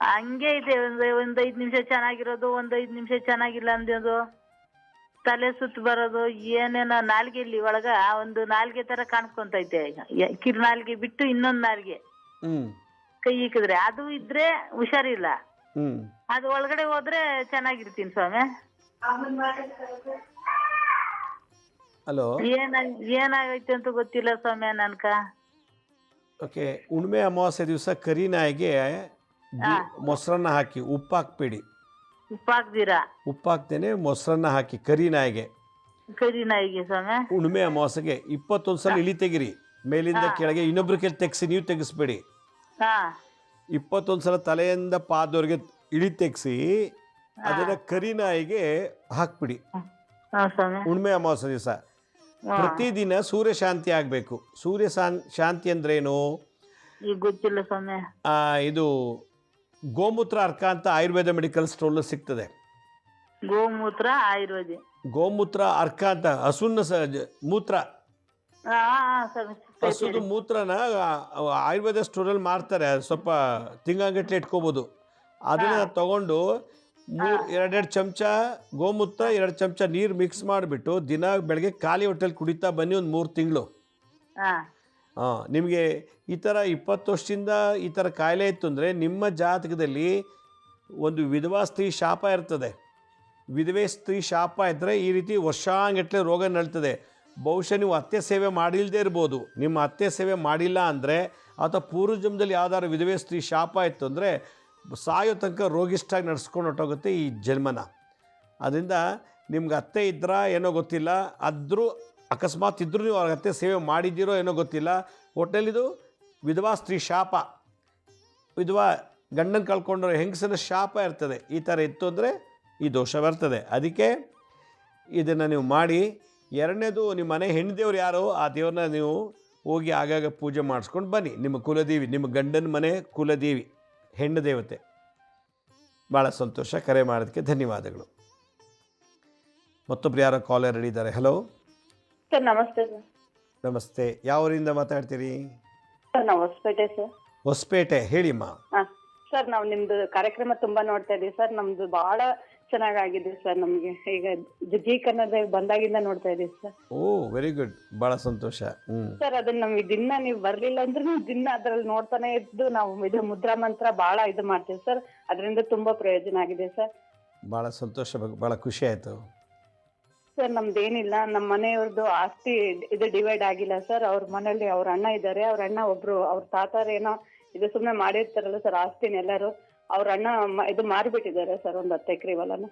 ಹಂಗೆ ಇದೆ. ಒಂದು 5 ನಿಮಿಷ ಚೆನ್ನಾಗಿರೋದು, ಒಂದು 5 ನಿಮಿಷ ಚೆನ್ನಾಗಿಲ್ಲ ಅಂದೋದು, ತಲೆ ಸುತ್ತು ಬರೋದು, ಏನೇನೋ ನಾಲ್ಗೆಲ್ಲಿ ಒಳಗ ಒಂದು ನಾಲ್ಗೆ ತರ ಕಾಣಿಸ್ಕೊಂತೈತೆ. ಕಿರ್ನಾಲ್ಗೆ ಬಿಟ್ಟು ಇನ್ನೊಂದು ನಾಲ್ಗೆ ಕೈ ಇಕ್ಕಿದ್ರೆ ಅದು ಇದ್ರೆ ಹುಷಾರಿಲ್ಲ. ಅದು ಒಳಗಡೆ ಹೋದ್ರೆ ಚೆನ್ನಾಗಿರ್ತೀನಿ ಸ್ವಾಮಿ. ಹಲೋ. ಏನಾಗೈತೆ ಅಂತ ಗೊತ್ತಿಲ್ಲ ಸ್ವಾಮಿ ನನ್ಕ. ಓಕೆ. ಹುಣ್ಣಿಮೆ ಅಮಾವಾಸ್ಯೆ ದಿವಸ ಕರಿ ನಾಯಿಗೆ ಮೊಸರನ್ನ ಹಾಕಿ, ಉಪ್ಪು ಹಾಕ್ಬೇಡಿ. ಉಪ್ಪು ಹಾಕ್ತೀರಾ? ಉಪ್ಪು ಹಾಕ್ತೇನೆ, ಮೊಸರನ್ನ ಹಾಕಿ ಕರಿ ನಾಯಿಗೆ ಸ್ವಾಮಿ. ಹುಣ್ಣಿಮೆ ಅಮಾವಾಸ್ಯೆಗೆ 21 ಸಲ ಇಳಿ ತೆಗಿರಿ, ಮೇಲಿಂದ ಕೆಳಗೆ. ಇನ್ನೊಬ್ರ ಕೈಲಿ ತೆಗ್ಸಿ, ನೀವು ತೆಗಿಸ್ಬೇಡಿ. 21 ಸಲ ತಲೆಯಿಂದ ಪಾದವರೆಗೆ ಇಳಿ ತೆಗ್ಸಿ ಅದನ್ನ ಕರಿ ನಾಯಿಗೆ ಹಾಕ್ಬಿಡಿ ಹುಣ್ಣಿಮೆ ಅಮಾವಾಸ್ಯೆ ದಿವಸ. ಪ್ರತಿದಿನ ಸೂರ್ಯ ಶಾಂತಿ ಆಗಬೇಕು. ಸೂರ್ಯ ಶಾಂತಿ ಅಂದ್ರೇನು ಗೊತ್ತಿಲ್ಲ ಸ್ವಾಮಿ. ಇದು ಗೋಮೂತ್ರ ಅರ್ಕ ಅಂತ ಆಯುರ್ವೇದ ಮೆಡಿಕಲ್ ಸ್ಟೋರ್ ಸಿಗ್ತದೆ. ಗೋಮೂತ್ರ ಆಯುರ್ವೇದ ಗೋಮೂತ್ರ ಅರ್ಕ ಅಂತ ಹಸುನ ಮೂತ್ರ, ಹಸುದು ಮೂತ್ರನ ಆಯುರ್ವೇದ ಸ್ಟೋರಲ್ಲಿ ಮಾರ್ತಾರೆ. ಸ್ವಲ್ಪ ತಿಂಗಾಗಟ್ಲೆ ಇಟ್ಕೋಬೋದು. ಅದನ್ನ ತಗೊಂಡು 2 ಚಮಚ ಗೋಮೂತ್ರ, 2 ಚಮಚ ನೀರು ಮಿಕ್ಸ್ ಮಾಡಿಬಿಟ್ಟು ದಿನ ಬೆಳಗ್ಗೆ ಖಾಲಿ ಹೊಟ್ಟೆಲಿ ಕುಡಿತಾ ಬನ್ನಿ ಒಂದು 3 ತಿಂಗಳು. ನಿಮಗೆ ಈ ಥರ 20 ವರ್ಷದಿಂದ ಈ ಥರ ಕಾಯಿಲೆ ಇತ್ತು ಅಂದರೆ ನಿಮ್ಮ ಜಾತಕದಲ್ಲಿ ಒಂದು ವಿಧವಾ ಸ್ತ್ರೀ ಶಾಪ ಇರ್ತದೆ. ವಿಧವೆ ಸ್ತ್ರೀ ಶಾಪ ಇದ್ದರೆ ಈ ರೀತಿ ವರ್ಷಾಂಗಟ್ಟಲೆ ರೋಗ ನಳ್ತದೆ. ಬಹುಶಃ ನೀವು ಅತ್ತೆ ಸೇವೆ ಮಾಡಿಲ್ಲದೆ ಇರ್ಬೋದು. ನಿಮ್ಮ ಅತ್ತೆ ಸೇವೆ ಮಾಡಿಲ್ಲ ಅಂದರೆ ಅಥವಾ ಪೂರ್ವಜನ್ಮದಲ್ಲಿ ಯಾವ್ದಾದ್ರು ವಿಧವೆ ಸ್ತ್ರೀ ಶಾಪ ಇತ್ತು ಅಂದರೆ ಸಾಯೋ ತನಕ ರೋಗಿಷ್ಟಾಗಿ ನಡೆಸ್ಕೊಂಡು ಹೊಟ್ಟೋಗುತ್ತೆ ಈ ಜನ್ಮನ. ಅದರಿಂದ ನಿಮ್ಗೆ ಅತ್ತೆ ಇದ್ರಾ ಏನೋ ಗೊತ್ತಿಲ್ಲ, ಆದರೂ ಅಕಸ್ಮಾತ್ ಇದ್ದರೂ ನೀವು ಅವ್ರ ಅತ್ತೆ ಸೇವೆ ಮಾಡಿದ್ದೀರೋ ಏನೋ ಗೊತ್ತಿಲ್ಲ. ಒಟ್ಟಲ್ಲಿದು ವಿಧವಾ ಸ್ತ್ರೀ ಶಾಪ, ವಿಧವಾ ಗಂಡನ ಕಳ್ಕೊಂಡ್ರೆ ಹೆಂಗಸನ ಶಾಪ ಇರ್ತದೆ. ಈ ಥರ ಇತ್ತು ಅಂದರೆ ಈ ದೋಷ ಬರ್ತದೆ. ಅದಕ್ಕೆ ಇದನ್ನು ನೀವು ಮಾಡಿ. ಎರಡನೇದು, ನಿಮ್ಮ ಮನೆ ಹೆಣ್ಣು ದೇವ್ರು ಯಾರೋ ಆ ದೇವ್ರನ್ನ ನೀವು ಹೋಗಿ ಆಗಾಗ ಪೂಜೆ ಮಾಡಿಸ್ಕೊಂಡು ಬನ್ನಿ. ನಿಮ್ಮ ಕುಲದೇವಿ, ನಿಮ್ಮ ಗಂಡನ ಮನೆ ಕುಲದೇವಿ, ಹೆಣ್ಣು ದೇವತೆ. ಭಾಳ ಸಂತೋಷ. ಕರೆ ಮಾಡೋದಕ್ಕೆ ಧನ್ಯವಾದಗಳು. ಮತ್ತೊಬ್ರು ಯಾರೋ ಕಾಲರ್ ಹಿಡಿದ್ದಾರೆ. ಹಲೋ ಸರ್ ನಮಸ್ತೆ ಸರ್. ನಮಸ್ತೆ. ಯಾವ ಊರಿಂದ ಮಾತಾಡ್ತೀರಿ? ಸರ್ ನಾವು ಹೊಸಪೇಟೆ ಸರ್. ಹೊಸಪೇಟೆ, ಹೇಳಿಮ್ಮ. ಹಾಂ ಸರ್, ನಾವು ನಿಮ್ದು ಕಾರ್ಯಕ್ರಮ ತುಂಬಾ ನೋಡ್ತಾ ಇದ್ದೀವಿ ಸರ್. ನಮ್ದು ಬಹಳ ಚೆನ್ನಾಗಾಗಿದೆ ಸರ್. ನಮಗೆ ಈಗ ಜಿ ಕನ್ನಡ ಬಂದಾಗಿಂದ ನೋಡ್ತಾ ಇದ್ದೀವಿ ಸರ್. ಓ, ವೆರಿ ಗುಡ್, ಭಾಳ ಸಂತೋಷ. ಸರ್ ಅದನ್ನ ನಮ್ಗೆ ದಿನ ನೀವು ಬರ್ಲಿಲ್ಲ ಅಂದ್ರೂ ದಿನ ಅದ್ರಲ್ಲಿ ನೋಡ್ತಾನೆ ಇದ್ದು ನಾವು ಇದು ಮುದ್ರಾ ಮಂತ್ರ ಬಹಳ ಇದು ಮಾಡ್ತೀವಿ ಸರ್. ಅದರಿಂದ ತುಂಬಾ ಪ್ರಯೋಜನ ಆಗಿದೆ ಸರ್. ಭಾಳ ಸಂತೋಷ, ಭಾಳ ಖುಷಿ ಆಯಿತು ಸರ್. ನಮ್ದೇನಿಲ್ಲ, ನಮ್ಮ ಮನೆಯವ್ರದ್ದು ಆಸ್ತಿ ಇದು ಡಿವೈಡ್ ಆಗಿಲ್ಲ ಸರ್. ಅವ್ರ ಮನೇಲಿ ಅವ್ರ ಅಣ್ಣ ಇದ್ದಾರೆ. ಅವ್ರ ಅಣ್ಣ ಒಬ್ರು, ಅವ್ರ ತಾತಾರೇನೋ ಇದು ಸುಮ್ಮನೆ ಮಾಡಿರ್ತಾರಲ್ಲ ಸರ್ ಆಸ್ತಿನ ಎಲ್ಲರೂ, ಅವ್ರ ಅಣ್ಣ ಇದು ಮಾರಿಬಿಟ್ಟಿದ್ದಾರೆ ಸರ್, ಒಂದು 10 ಎಕರೆ ಹೊಲನ.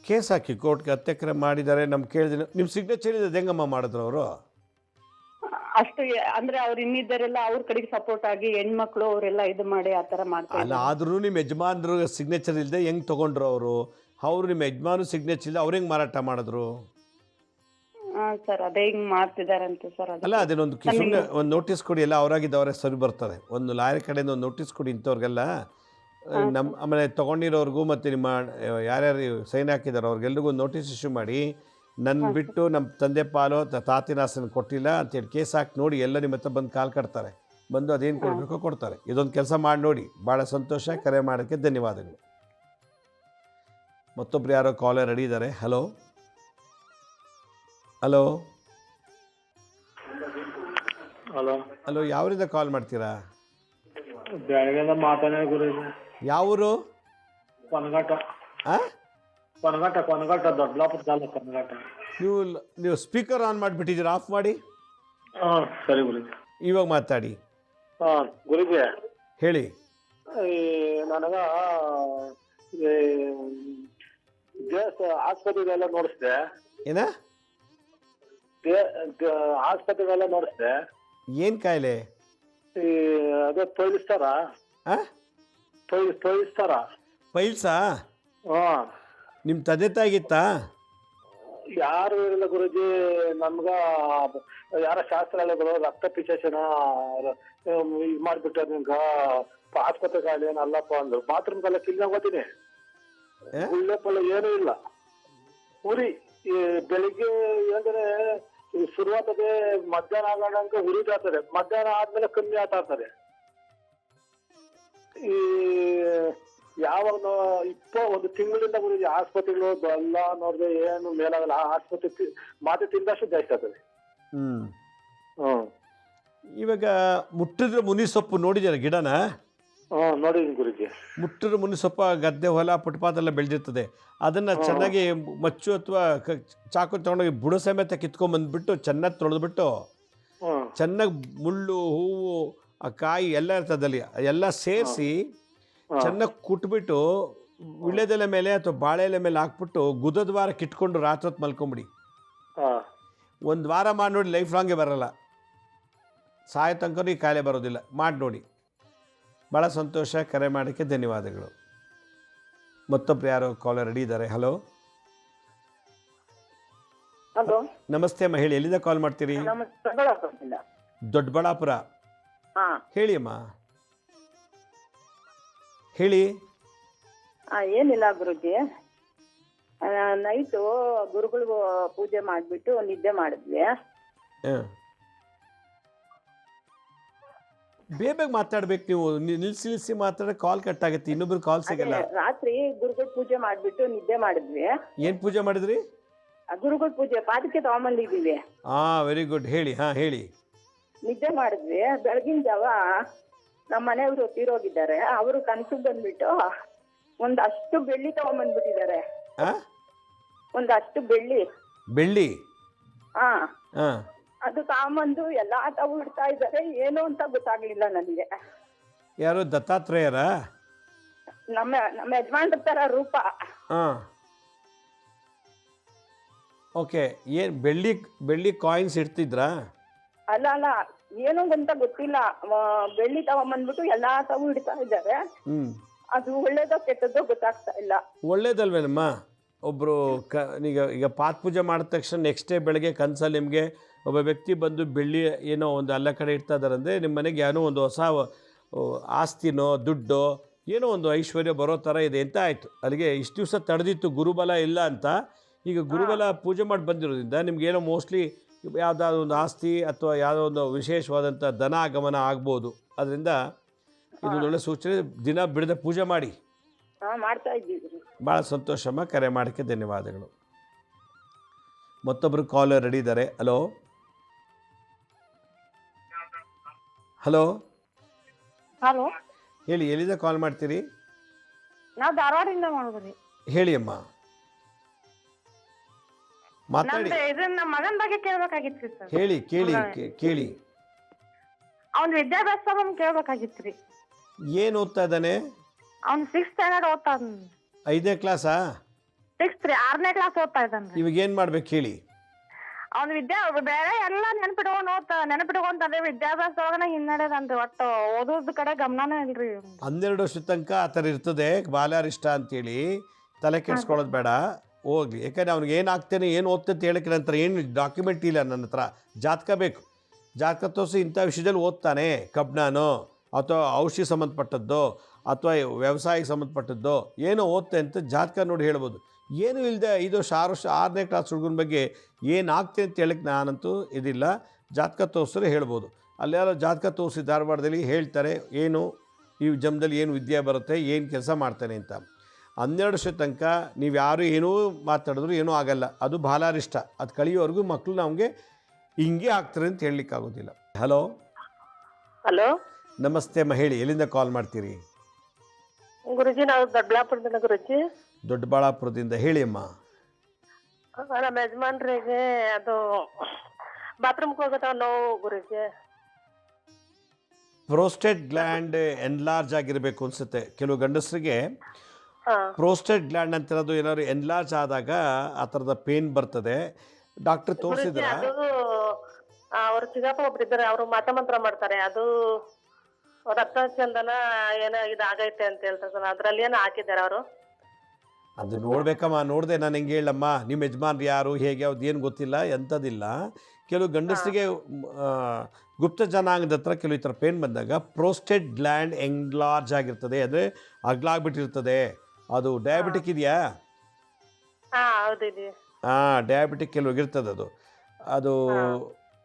ಕೇಸ್ ಹಾಕಿ ಕೋರ್ಟ್ಗೆ. 10 ಎಕರೆ ಮಾಡಿದ್ದಾರೆ ನಮ್ಗೆ ಕೇಳಿದ್ರೆ ನಿಮ್ಮ ಸಿಗ್ನೇಚರ್ ಇದೆ, ಹೆಂಗಮ್ಮ ಮಾಡಿದ್ರು ಅವರು? ಅಷ್ಟು ಅಂದ್ರೆ ಅವ್ರು ಇನ್ನಿದ್ದಾರೆಲ್ಲ ಅವ್ರ ಕಡೆಗೆ ಸಪೋರ್ಟ್ ಆಗಿ ಹೆಣ್ಮಕ್ಳು ಅವರೆಲ್ಲ ಇದು ಮಾಡಿ ಆ ಥರ ಮಾಡ್ತಾರೆ. ಅಲ್ಲ, ಆದ್ರೂ ನಿಮ್ಮ ಯಜಮಾನ್ರು ಸಿಗ್ನೇಚರ್ ಇಲ್ಲದೆ ಹೆಂಗೆ ತೊಗೊಂಡ್ರು ಅವರು? ನಿಮ್ಮ ಯಜಮಾನು ಸಿಗ್ನೇಚರ್ ಇಲ್ಲ, ಅವ್ರು ಹೆಂಗೆ ಮಾರಾಟ ಮಾಡಿದ್ರು? ಸರ್ ಅದೇ ಹಿಂಗ್ ಮಾಡ್ತಿದಾರಂತೆ ಸರ್. ಅಲ್ಲ, ಅದೇನೊಂದು ಸುಮ್ಮನೆ ಒಂದು ನೋಟಿಸ್ ಕೊಡಿ. ಎಲ್ಲ ಅವರಾಗಿದ್ದವರೇ ಸರಿ ಬರ್ತಾರೆ. ಒಂದು ಲಾಯರ್ ಕಡೆಯಿಂದ ಒಂದು ನೋಟಿಸ್ ಕೊಡಿ ಇಂಥವ್ರಿಗೆಲ್ಲ. ನಮ್ಮ ಆಮೇಲೆ ತೊಗೊಂಡಿರೋರ್ಗೂ ಮತ್ತು ನಿಮ್ಮ ಯಾರ್ಯಾರು ಸೈನ್ ಹಾಕಿದಾರೋ ಅವ್ರಿಗೆಲ್ರಿಗೂ ಒಂದು ನೋಟಿಸ್ ಇಶ್ಯೂ ಮಾಡಿ, ನನ್ನ ಬಿಟ್ಟು ನಮ್ಮ ತಂದೆ ಪಾಲು ತಾತಿನ ಆಸನ ಕೊಟ್ಟಿಲ್ಲ ಅಂತೇಳಿ ಕೇಸ್ ಹಾಕಿ ನೋಡಿ. ಎಲ್ಲ ನಿಮ್ಮ ಹತ್ರ ಬಂದು ಕಾಲು ಕಟ್ತಾರೆ, ಬಂದು ಅದೇನು ಕೊಡಬೇಕೋ ಕೊಡ್ತಾರೆ. ಇದೊಂದು ಕೆಲಸ ಮಾಡಿ ನೋಡಿ. ಭಾಳ ಸಂತೋಷ. ಕರೆ ಮಾಡೋಕ್ಕೆ ಧನ್ಯವಾದಗಳು. ಮತ್ತೊಬ್ರು ಯಾರೋ ಕಾಲರ್ ರೆಡಿ ಇದ್ದಾರೆ. ಹಲೋ ಹಲೋ ಹಲೋ ಹಲೋ, ಯಾವರಿಂದ ಕಾಲ್ ಮಾಡ್ತೀರಾ? ಬೆಳಗ್ಗೆಯಿಂದ ಮಾತಾಡ ಗುರುಜಿ. ಯಾವೂರು? ಕೊನಘಟ್ಟ. ಕೊನಘಟ್ಟ ದೊಡ್ಡಬಳ್ಳಾಪುರ ತಾಲೂಕು ಕೊನಘಟ್ಟ. ನೀವು ಸ್ಪೀಕರ್ ಆನ್ ಮಾಡಿಬಿಟ್ಟಿದ್ದೀರಾ? ಆಫ್ ಮಾಡಿ. ಹಾಂ ಸರಿ ಗುರುಜಿ. ಇವಾಗ ಮಾತಾಡಿ. ಹಾಂ ಗುರುಜಿ ಹೇಳಿ. ನನಗ ಆಸ್ಪತ್ರೆಗೆಲ್ಲ ನೋಡಿಸ್ದೆ. ಏನ? ಆಸ್ಪತ್ರೆಗೆಲ್ಲ ನೋಡಿಸ್ದೆ. ಏನು ಕಾಯಿಲೆ? ಈ ಅದೇ ತೋರಿಸ್ತಾರ. ಪೈಲ್ಸಾ? ಹಾಂ. ನಿಮ್ಮ ತಂದೆ ತಾಯಿಗಿತ್ತಾ? ಯಾರು ಇರಲಿಲ್ಲ ಗುರುಜಿ. ನಮ್ಗ ಯಾರ ಶಾಸ್ತ್ರಾಲಯಗಳು ರಕ್ತ ಪಿಶಾಚನ ಇದು ಮಾಡ್ಬಿಟ್ಟಾರ. ನಿಮ್ಗ ಆಸ್ಪತ್ರೆ ಕಾಯಿಲೆ ಏನಲ್ಲಪ್ಪ ಅಂದ್ರು. ಬಾತ್ರೂಮ್ಗೆಲ್ಲ ಕಿಲ್ಲಾಗ ಹೋಗ್ತೀನಿ. ಗುಳ್ಳೆ ಪಳ್ಳೆ ಏನೂ ಇಲ್ಲ. ಉರಿ ಬೆಳಿಗ್ಗೆ ಅಂದ್ರೆ ಶುರುವಾತದೆ, ಮಧ್ಯಾಹ್ನ ಆಗೋಣಂಕ ಉರಿದಾಗ್ತದೆ. ಮಧ್ಯಾಹ್ನ ಆದ್ಮೇಲೆ ಕಮ್ಮಿ ಆಗ್ತಾರೆ. ಈ ಯಾವಾಗ ಒಂದು ತಿಂಗಳಿಂದ ಗುರುಜಿ ಆಸ್ಪತ್ರೆಗಳು ಎಲ್ಲ ನೋಡಿದ್ರೆ ಏನು ಮೇಲಾಗಲ್ಲ. ಆಸ್ಪತ್ರೆ ಮಾತೆ ತಿಂದಷ್ಟು ಜಾಸ್ತಿ ಆಗ್ತದೆ. ಇವಾಗ ಮುಟ್ಟಿದ್ರೆ ಮುನಿ ಸೊಪ್ಪು ನೋಡಿದಾರೆ ಗಿಡನ? ನೋಡಿದೀನಿ ಗುರುಜಿ. ಮುಟ್ಟಿದ್ರೆ ಮುನಿ ಸೊಪ್ಪ ಗದ್ದೆ ಹೊಲ ಫುಟ್ಪಾತ್ ಎಲ್ಲ ಬೆಳೆದಿರ್ತದೆ. ಅದನ್ನು ಚೆನ್ನಾಗಿ ಮಚ್ಚು ಅಥವಾ ಚಾಕು ತಗೊಂಡೋಗಿ ಬುಡ ಸಮೇತ ಕಿತ್ಕೊಂಡ್ಬಂದ್ಬಿಟ್ಟು ಚೆನ್ನಾಗಿ ತೊಳೆದ್ಬಿಟ್ಟು ಚೆನ್ನಾಗಿ ಮುಳ್ಳು, ಹೂವು, ಆ ಕಾಯಿ ಎಲ್ಲ ಇರ್ತದಲ್ಲಿ ಎಲ್ಲ ಸೇರಿಸಿ ಚೆನ್ನಾಗಿ ಕುಟ್ಬಿಟ್ಟು ವಿಳ್ಯದೆಲೆ ಮೇಲೆ ಅಥವಾ ಬಾಳೆ ಎಲೆ ಮೇಲೆ ಹಾಕ್ಬಿಟ್ಟು ಗುದದ ವಾರಕ್ಕೆ ಇಟ್ಕೊಂಡು ರಾತ್ರಿ ಹೊತ್ತು ಮಲ್ಕೊಂಬಿಡಿ. 1 ವಾರ ಮಾಡಿ ನೋಡಿ, ಲೈಫ್ ಲಾಂಗೇ ಬರಲ್ಲ. ಸಾಯೋ ತನಕ ಈ ಕಾಯಿಲೆ ಬರೋದಿಲ್ಲ. ಮಾಡಿ ನೋಡಿ. ಭಾಳ ಸಂತೋಷ. ಕರೆ ಮಾಡೋಕ್ಕೆ ಧನ್ಯವಾದಗಳು. ಮತ್ತೊಬ್ರು ಯಾರೋ ಕಾಲರ್ ರೆಡಿ ಇದ್ದಾರೆ. ಹಲೋ ಹಲೋ ನಮಸ್ತೆ ಅಮ್ಮ, ಹೇಳಿ. ಎಲ್ಲಿಂದ ಕಾಲ್ ಮಾಡ್ತೀರಿ? ದೊಡ್ಡಬಳ್ಳಾಪುರ. ಹೇಳಿ ಅಮ್ಮ, ಹೇಳಿ. ಏನಿಲ್ಲ ಗುರುಜಿ, ನೈಟು ಗುರುಗಳಿಗೂ ಪೂಜೆ ಮಾಡಿಬಿಟ್ಟು ನಿದ್ದೆ ಮಾಡಿದ್ವಿ. ಬೇಗ ಮಾತಾಡ್ಬೇಕು ನೀವು. ನಿಲ್ಸಿ ಮಾತಾಡ ಕಾಲ್ ಕಟ್ ಆಗುತ್ತೆ, ಇನ್ನೊಬ್ರು ಕಾಲ್ ಸಿಗಲ್ಲ. ರಾತ್ರಿ ಗುರುಗಳ ಪೂಜೆ ಮಾಡಿಬಿಟ್ಟು ನಿದ್ದೆ ಮಾಡಿದ್ವಿ. ಏನ್ ಪೂಜೆ ಮಾಡಿದ್ರಿ? ಗುರುಗಳ ಪೂಜೆ ಪಾದಕ್ಕೆ ತಗೊಂಬಂದಿದ್ದೀವಿ. Very good. ಹೇಳಿ. ಹೇಳಿ. ನಿದ್ದೆ ಮಾಡಿದ್ವಿ. ಬೆಳಗಿನ ಜಾವ ನಮ್ಮ ಮನೆಯವರು ತೀರೋಗಿದ್ದಾರೆ. ಅವರು ಕನಸು ಬಂದ್ಬಿಟ್ಟು ಒಂದಷ್ಟು ಬೆಳ್ಳಿ ತಗೊಂಡ್ಬಂದ್ಬಿಟ್ಟಿದ್ದಾರೆ. ಒಂದಷ್ಟು ಬೆಳ್ಳಿ ಬೆಳ್ಳಿ ಹಾ ಹಾಂ ಅದು ತಗೊಂಬಂದು ಎಲ್ಲಾ ತಾವು ಇಡ್ತಾ ಇದ್ದಾರೆ. ಏನು ಅಂತ ಗೊತ್ತಾಗ್ಲಿಲ್ಲ ನನಗೆ. ಯಾರು ದತ್ತಾತ್ರೇಯರ? ನಮ್ಮ ಯಜಮಾನ್ರ ತರ ರೂಪ. ಹಾಂ ಓಕೆ. ಏನು ಬೆಳ್ಳಿ ಕಾಯಿನ್ಸ್ ಇಡ್ತಿದ್ರಾ? ಅಲ್ಲ ಏನು ಅಂತ ಗೊತ್ತಿಲ್ಲ. ಬೆಳ್ಳಿ ತಗೊಂಬಂದ್ಬಿಟ್ಟು ಎಲ್ಲಾ ತಾವು ಇಡ್ತಾ ಇದ್ದಾರೆ. ಅದು ಒಳ್ಳೇದೋ ಕೆಟ್ಟದ್ದೋ ಗೊತ್ತಾಗ್ತಾ ಇಲ್ಲ. ಒಳ್ಳೇದಲ್ವೇನಮ್ಮ? ಒಬ್ಬರು ಈಗ ಪಾತ್ ಪೂಜೆ ಮಾಡಿದ ತಕ್ಷಣ ನೆಕ್ಸ್ಟ್ ಡೇ ಬೆಳಗ್ಗೆ ಕನಸಲ್ಲಿ ನಿಮಗೆ ಒಬ್ಬ ವ್ಯಕ್ತಿ ಬಂದು ಬೆಳ್ಳಿ ಏನೋ ಒಂದು ಎಲ್ಲ ಕಡೆ ಇಡ್ತಾ ಇದ್ದಾರೆ ಅಂದರೆ ನಿಮ್ಮ ಮನೆಗೆ ಏನೋ ಒಂದು ಹೊಸ ಆಸ್ತಿನೋ ದುಡ್ಡೋ ಏನೋ ಒಂದು ಐಶ್ವರ್ಯ ಬರೋ ಥರ ಇದೆ ಅಂತ ಆಯಿತು. ಅಲ್ಲಿಗೆ ಇಷ್ಟು ದಿವಸ ತಡೆದಿತ್ತು ಗುರುಬಲ ಇಲ್ಲ ಅಂತ. ಈಗ ಗುರುಬಲ ಪೂಜೆ ಮಾಡಿ ಬಂದಿರೋದ್ರಿಂದ ನಿಮಗೇನೋ ಮೋಸ್ಟ್ಲಿ ಯಾವುದಾದ್ರು ಒಂದು ಆಸ್ತಿ ಅಥವಾ ಯಾವುದೋ ಒಂದು ವಿಶೇಷವಾದಂಥ ಧನ ಆಗಮನ ಆಗ್ಬೋದು. ಅದರಿಂದ ಇದು ಒಳ್ಳೆ ಸೂಚನೆ. ದಿನ ಬಿಡದೆ ಪೂಜೆ ಮಾಡಿ. ಮಾಡ್ತಾ ಇದ್ದೀವಿ. ಭಾಳ ಸಂತೋಷಮ್ಮ. ಕರೆ ಮಾಡೋಕ್ಕೆ ಧನ್ಯವಾದಗಳು. ಮತ್ತೊಬ್ಬರು ಕಾಲರ್ ರೆಡಿ ಇದ್ದಾರೆ. ಹಲೋ ಹಲೋ ಹಲೋ ಹೇಳಿ, ಎಲ್ಲಿಂದ ಕಾಲ್ ಮಾಡ್ತೀರಿ? ನಾವು ಧಾರವಾಡದಿಂದ ಮಾಡೋದ್ರಿ. ಹೇಳಿ ಅಮ್ಮ, ಮಾತಾಡಿ. ಇದನ್ನ ನಮ್ಮ ಮಗನ ಬಗ್ಗೆ ಕೇಳ್ಬೇಕಾಗಿತ್ರಿ ಸರ್. ಹೇಳಿ, ಕೇಳಿ. ಅವ್ನ ವಿದ್ಯಾಭ್ಯಾಸ ಕೇಳ್ಬೇಕಾಗಿತ್ರಿ. ಏನು ಓದ್ತಾ ಇದ್ದಾನೆ? ಅವ್ನು 6th ಸ್ಟ್ಯಾಂಡರ್ಡ್ ಓದ್ತಾನ. 5ನೇ ಕ್ಲಾಸಾ? 6th ರೀ, 6ನೇ ಕ್ಲಾಸ್ ಓದ್ತಾ ಇದ್ದಾನೆ. ಇವಾಗ ಏನು ಮಾಡ್ಬೇಕು ಹೇಳಿ? ಅವ್ನ ಬೇರೆ ಎಲ್ಲ ನೆನಪಿಟ್ಕೊಂತಾನೆ. ವಿದ್ಯಾಭ್ಯಾಸದೊಳಗನ ಹಿನ್ನಡೆದಂತೆ. ಒಟ್ಟು ಓದೋದ್ ಕಡೆ ಗಮನನೇ ಇಲ್ರಿ. 12 ವರ್ಷದ ತನಕ ಆ ಥರ ಇರ್ತದೆ ಬಾಲ್ಯಾರಿಷ್ಟ ಅಂತೇಳಿ ತಲೆ ಕೆಡ್ಸ್ಕೊಳ್ಳೋದು ಬೇಡ. ಹೋಗ್ಲಿ. ಯಾಕಂದರೆ ಅವ್ನಿಗೆ ಏನಾಗ್ತೇನೆ ಏನು ಓದ್ತಂತ ಹೇಳಕ್ಕೆ ನನ್ನ ಹತ್ರ ಏನು ಡಾಕ್ಯುಮೆಂಟ್ ಇಲ್ಲ. ನನ್ನ ಹತ್ರ ಜಾತಕ ಬೇಕು. ಜಾತಕ ತೋರಿಸಿ ಇಂಥ ವಿಷಯದಲ್ಲಿ ಓದ್ತಾನೆ, ಕಬ್ಬಿಣನೋ ಅಥವಾ ಔಷಧಿ ಸಂಬಂಧಪಟ್ಟದ್ದು ಅಥವಾ ವ್ಯವಸಾಯಕ್ಕೆ ಸಂಬಂಧಪಟ್ಟದ್ದು ಏನೋ ಓದ್ತೆ ಅಂತ ಜಾತಕ ನೋಡಿ ಹೇಳ್ಬೋದು. ಏನೂ ಇಲ್ಲದೆ 5 ವರ್ಷ 6 ವರ್ಷ 6ನೇ ಕ್ಲಾಸ್ ಹುಡುಗನ ಬಗ್ಗೆ ಏನಾಗ್ತೆ ಅಂತ ಹೇಳಕ್ಕೆ ನಾನಂತೂ ಇದಿಲ್ಲ. ಜಾತಕ ತೋರಿಸಿದ್ರೆ ಹೇಳ್ಬೋದು. ಅಲ್ಲಾರೋ ಜಾತಕ ತೋರಿಸಿ ಧಾರವಾಡದಲ್ಲಿ ಹೇಳ್ತಾರೆ ಏನು ಈ ಜನ್ಮದಲ್ಲಿ ಏನು ವಿದ್ಯೆ ಬರುತ್ತೆ, ಏನು ಕೆಲಸ ಮಾಡ್ತಾನೆ ಅಂತ. 12 ವರ್ಷದ ತನಕ ನೀವು ಯಾರು ಏನೂ ಮಾತಾಡಿದ್ರು ಏನೂ ಆಗಲ್ಲ. ಅದು ಬಾಲಾರಿಷ್ಟ. ಅದು ಕಳಿಯೋವರೆಗೂ ಮಕ್ಕಳು ನಮಗೆ ಹಿಂಗೆ ಆಗ್ತಾರೆ ಅಂತ ಹೇಳಲಿಕ್ಕಾಗೋದಿಲ್ಲ. ಹಲೋ ಹಲೋ ನಮಸ್ತೆ ಅಮ್ಮ. ಹೇಳಿ, ಎಲ್ಲಿಂದ ಕಾಲ್ ಮಾಡ್ತೀರಿ? ಗುರುಜಿ, ನಾವು ದೊಡ್ಡಬಳ್ಳಾಪುರದಿಂದ ಗುರುಜಿ. ದೊಡ್ಡಬಳ್ಳಾಪುರದಿಂದ. ಹೇಳಿ ಅಮ್ಮ. ನಮ್ಮ ಯಜಮಾನ್ರಿಗೆ ಅದು ಬಾತ್ರೂಮ್ಗೆ ಹೋಗೋದ ನೋವು ಗುರುಜಿ. ಪ್ರೋಸ್ಟೇಟ್ ಗ್ಲ್ಯಾಂಡ್ ಎನ್ಲಾರ್ಜ್ ಆಗಿರಬೇಕು ಅನಿಸುತ್ತೆ. ಕೆಲವು ಗಂಡಸರಿಗೆ ಪ್ರೋಸ್ಟೇಟ್ ಗ್ಲ್ಯಾಂಡ್ ಅಂತಿರೋದು ಏನಾದ್ರು ಎನ್ಲಾರ್ಜ್ ಆದಾಗ ಆ ಥರದ ಪೇನ್ ಬರ್ತದೆ. ಡಾಕ್ಟರ್ ತೋರಿಸಿದ್ರ? ಅದು ಅವ್ರ ಚಿಕ್ಕಪ್ಪ ಒಬ್ರು ಇದ್ದಾರೆ, ಅವರು ಮತ ಮಂತ್ರ ಮಾಡ್ತಾರೆ. ಅದು ರಕ್ತ ಚಂದನ ಏನೋ ಇದಾಗೈತೆ ಅಂತ ಹೇಳ್ತಾರೆ. ಅದ್ರಲ್ಲಿ ಏನೋ ಹಾಕಿದ್ದಾರೆ ಅವರು. ಅದು ನೋಡ್ಬೇಕಮ್ಮ. ನೋಡಿದೆ ನಾನು ಹೆಂಗೆ ಹೇಳಮ್ಮ. ನಿಮ್ಮ ಯಜಮಾನ್ರು ಯಾರು, ಹೇಗೆ, ಅವ್ದು ಏನು ಗೊತ್ತಿಲ್ಲ, ಎಂಥದ್ದಿಲ್ಲ. ಕೆಲವು ಗಂಡಸರಿಗೆ ಗುಪ್ತ ಜನಾಂಗದ ಹತ್ರ ಕೆಲವು ಈ ಥರ ಪೇನ್ ಬಂದಾಗ ಪ್ರೋಸ್ಟೇಟ್ ಗ್ಲ್ಯಾಂಡ್ ಎನ್ಲಾರ್ಜ್ ಆಗಿರ್ತದೆ, ಅಂದರೆ ಅಗ್ಲಾಗ್ಬಿಟ್ಟಿರ್ತದೆ. ಅದು ಡಯಾಬಿಟಿಕ್ ಇದೆಯಾ? ಡಯಾಬಿಟಿಕ್ ಕೆಲವ್ರಿಗಿರ್ತದೆ. ಅದು